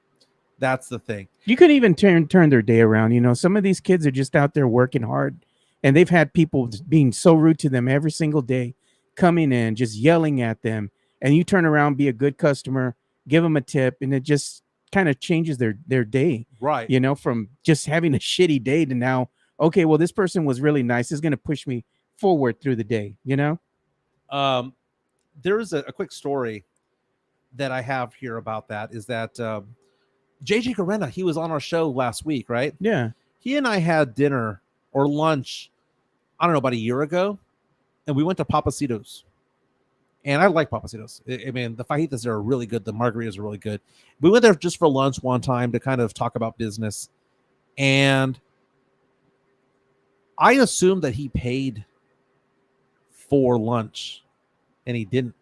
That's the thing. You could even turn their day around. Some of these kids are just out there working hard, and they've had people being so rude to them every single day, coming in, just yelling at them. And you turn around, be a good customer, give them a tip, and it just kind of changes their day. Right. From just having a shitty day to now, okay, well, this person was really nice. It's going to push me forward through the day, There's a quick story that I have here about that, is that JJ Garena, he was on our show last week, right? Yeah. He and I had dinner or lunch, I don't know, about a year ago, and we went to Papacitos. And I like Papacitos. I mean, the fajitas are really good. The margaritas are really good. We went there just for lunch one time to kind of talk about business. And I assumed that he paid for lunch, and he didn't.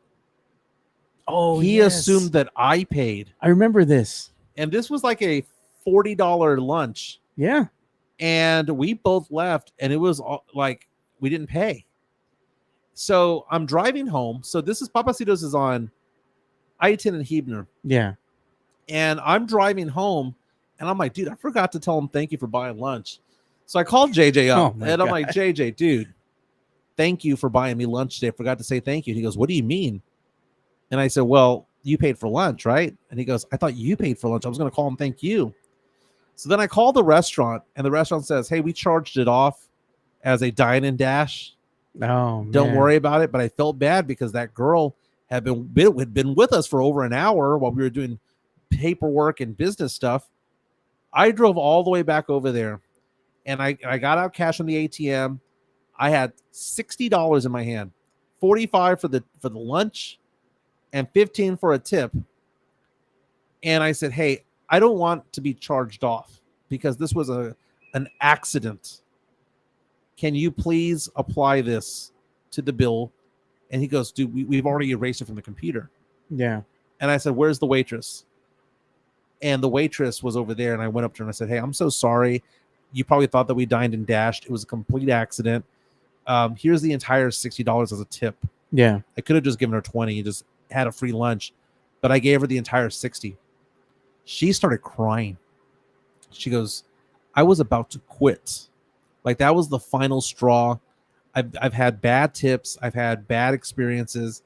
Oh, he assumed that I paid. I remember this. And this was like a $40 lunch. Yeah. And we both left, and it was like we didn't pay. So I'm driving home. So this is Papacitos is on I-10 and Huebner. Yeah. And I'm driving home, and I'm like, dude, I forgot to tell him thank you for buying lunch. So I called JJ up, and I'm like, JJ, dude, thank you for buying me lunch today. I forgot to say thank you. And he goes, what do you mean? And I said, well, you paid for lunch, right? And he goes, I thought you paid for lunch. I was going to call him thank you. So then I called the restaurant, and the restaurant says, hey, we charged it off as a dine and dash. Oh, don't worry about it. But I felt bad because that girl had been with us for over an hour while we were doing paperwork and business stuff. I drove all the way back over there, and I got out cash on the ATM. I had $60 in my hand, $45 for the lunch, and $15 for a tip. And I said, hey, I don't want to be charged off because this was an accident. Can you please apply this to the bill? And he goes, dude, we've already erased it from the computer. Yeah. And I said, where's the waitress? And the waitress was over there, and I went up to her and I said, hey, I'm so sorry. You probably thought that we dined and dashed. It was a complete accident. Here's the entire $60 as a tip. Yeah. I could have just given her 20 and just had a free lunch, but I gave her the entire 60. She started crying. She goes, I was about to quit. Like, that was the final straw. I've had bad tips. I've had bad experiences,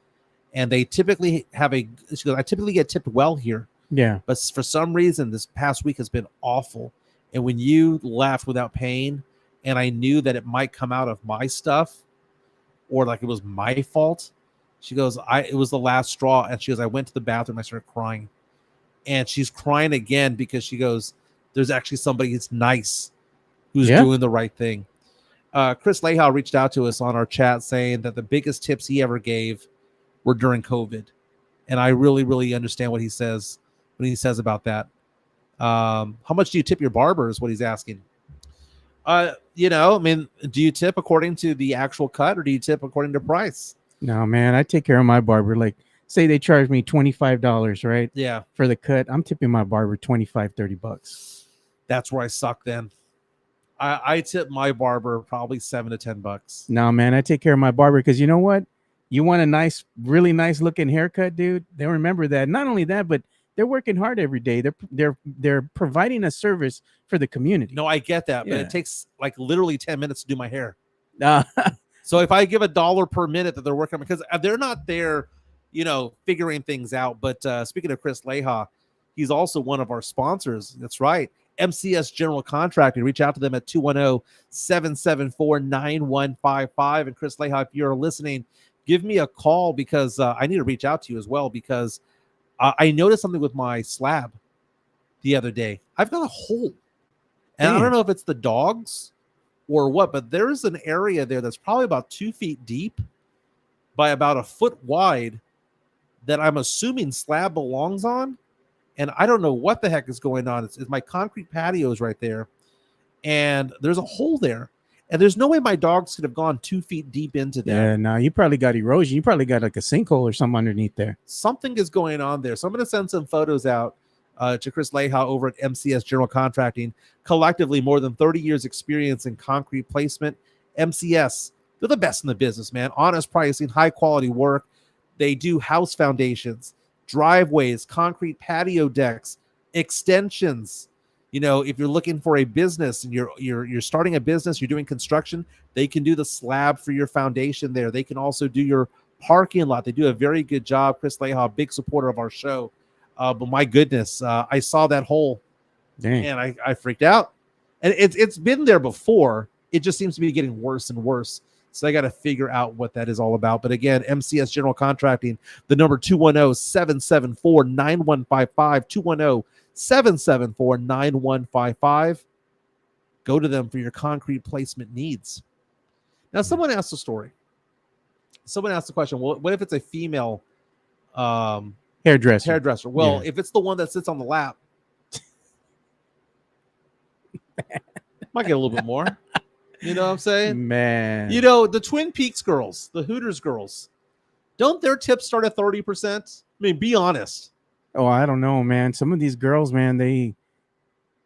and they typically she goes, I typically get tipped well here. Yeah. But for some reason, this past week has been awful. And when you left without paying, and I knew that it might come out of my stuff or like it was my fault, she goes, it was the last straw. And she goes, I went to the bathroom. I started crying. And she's crying again because she goes, there's actually somebody that's nice who's doing the right thing. Chris Lehal reached out to us on our chat saying that the biggest tips he ever gave were during COVID. And I really, really understand what he says when he says about that. How much do you tip your barber is what he's asking. I mean, do you tip according to the actual cut or do you tip according to price? No, man, I take care of my barber. Like, say they charge me $25, right? Yeah. For the cut, I'm tipping my barber $25-$30. That's where I suck then. I tip my barber probably $7 to $10. No, man, I take care of my barber because you know what? You want a nice, really nice looking haircut, dude. They remember that. Not only that, but they're working hard every day. They're providing a service for the community. No, I get that, but it takes like literally 10 minutes to do my hair. So if I give $1 per minute that they're working on, because they're not there, figuring things out. But speaking of Chris Leha, he's also one of our sponsors. That's right. MCS General Contracting. Reach out to them at 210-774-9155. And Chris Leha, if you're listening, give me a call because I need to reach out to you as well because I noticed something with my slab the other day. I've got a hole. And I don't know if it's the dogs or what, but there's an area there that's probably about 2 feet deep by about a foot wide that I'm assuming slab belongs on. And I don't know what the heck is going on. It's my concrete patio is right there. And there's a hole there. And there's no way my dogs could have gone 2 feet deep into that. Yeah, no, you probably got erosion. You probably got like a sinkhole or something underneath there. Something is going on there. So I'm going to send some photos out to Chris Leha over at MCS General Contracting. Collectively, more than 30 years experience in concrete placement. MCS, they're the best in the business, man. Honest pricing, high quality work. They do house foundations, driveways, concrete patio decks, extensions. If you're looking for a business and you're starting a business, you're doing construction, they can do the slab for your foundation there. They can also do your parking lot. They do a very good job. Chris Leha, a big supporter of our show. But my goodness, I saw that hole. Dang. And I freaked out. And it's been there before. It just seems to be getting worse and worse. So I got to figure out what that is all about. But again, MCS General Contracting, the number 210-774-9155, 210-774-9155. Go to them for your concrete placement needs. Now, someone asked a story. Someone asked the question, well, what if it's a female hairdresser? Well, if it's the one that sits on the lap, might get a little bit more. You know what I'm saying? Man. The Twin Peaks girls, the Hooters girls, don't their tips start at 30%? I mean, be honest. Oh, I don't know, man. Some of these girls, man,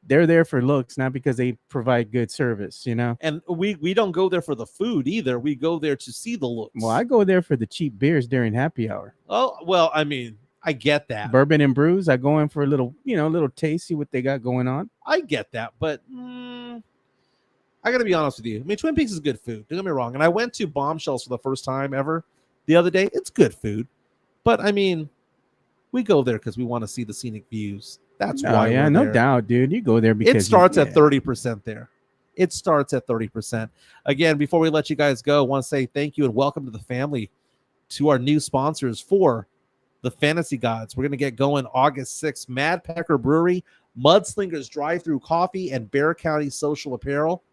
they're there for looks, not because they provide good service, And we don't go there for the food either. We go there to see the looks. Well, I go there for the cheap beers during happy hour. Oh, well, I mean, I get that. Bourbon and brews. I go in for a little taste, see what they got going on. I get that, but I got to be honest with you. I mean, Twin Peaks is good food. Don't get me wrong. And I went to Bombshells for the first time ever the other day. It's good food. But, I mean, we go there because we want to see the scenic views. That's why. Yeah, no doubt, dude. You go there because it starts at 30% there. It starts at 30%. Again, before we let you guys go, I want to say thank you and welcome to the family, to our new sponsors for the Fantasy Gods. We're going to get going August 6th. Mad Pecker Brewery, Mudslingers Drive-Thru Coffee, and Bear County Social Apparel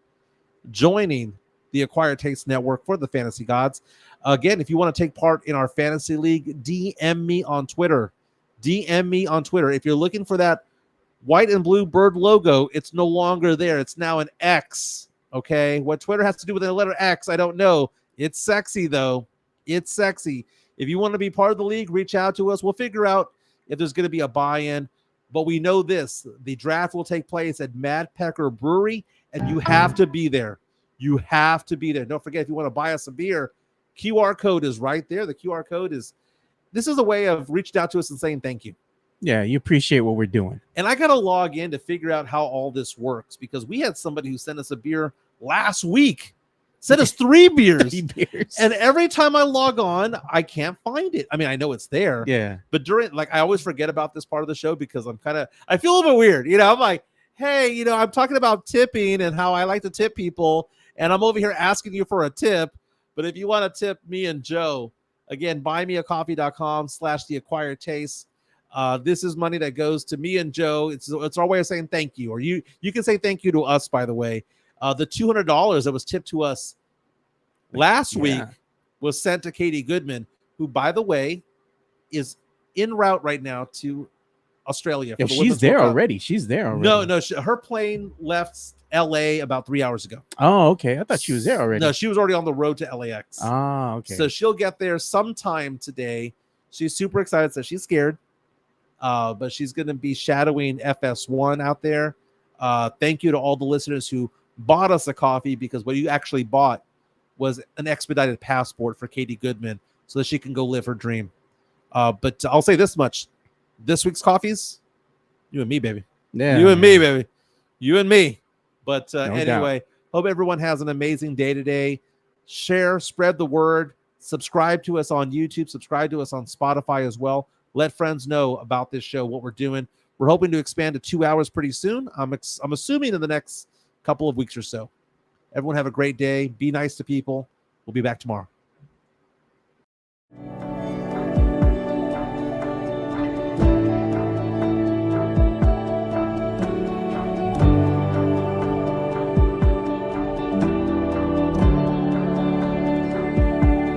joining the Acquired Taste Network for the Fantasy Gods. Again, if you want to take part in our fantasy league, DM me on Twitter. DM me on Twitter. If you're looking for that white and blue bird logo, it's no longer there. It's now an X. Okay. What Twitter has to do with the letter X, I don't know. It's sexy, though. It's sexy. If you want to be part of the league, reach out to us. We'll figure out if there's going to be a buy-in. But we know this. The draft will take place at Mad Pecker Brewery, and you have to be there. You have to be there. Don't forget, if you want to buy us a beer, QR code is right there. The QR code is, this is a way of reaching out to us and saying thank you. Yeah, you appreciate what we're doing. And I got to log in to figure out how all this works because we had somebody who sent us a beer last week. Sent us 3 beers. 3 beers. And every time I log on, I can't find it. I mean, I know it's there. Yeah. But I always forget about this part of the show because I feel a little bit weird. I'm like, hey, I'm talking about tipping and how I like to tip people. And I'm over here asking you for a tip. But if you want to tip me and Joe, again, buymeacoffee.com/theacquiredtaste. This is money that goes to me and Joe. It's our way of saying thank you. Or you can say thank you to us, by the way. The $200 that was tipped to us last week was sent to Katie Goodman, who, by the way, is en route right now to Australia. If she's there already. She's there already. No, her plane left LA about 3 hours ago. Oh, okay. I thought she was there already. No, she was already on the road to LAX. Ah, okay. So she'll get there sometime today. She's super excited. So she's scared. But she's going to be shadowing FS1 out there. Thank you to all the listeners who bought us a coffee, because what you actually bought was an expedited passport for Katie Goodman so that she can go live her dream. But I'll say this much. This week's coffees, you and me, baby. Yeah, you and me, baby. You and me. But No anyway, doubt. hope everyone has an amazing day today. Share, spread the word. Subscribe to us on YouTube. Subscribe to us on Spotify as well. Let friends know about this show, what we're doing. We're hoping to expand to 2 hours pretty soon. I'm assuming in the next couple of weeks or so. Everyone have a great day. Be nice to people. We'll be back tomorrow.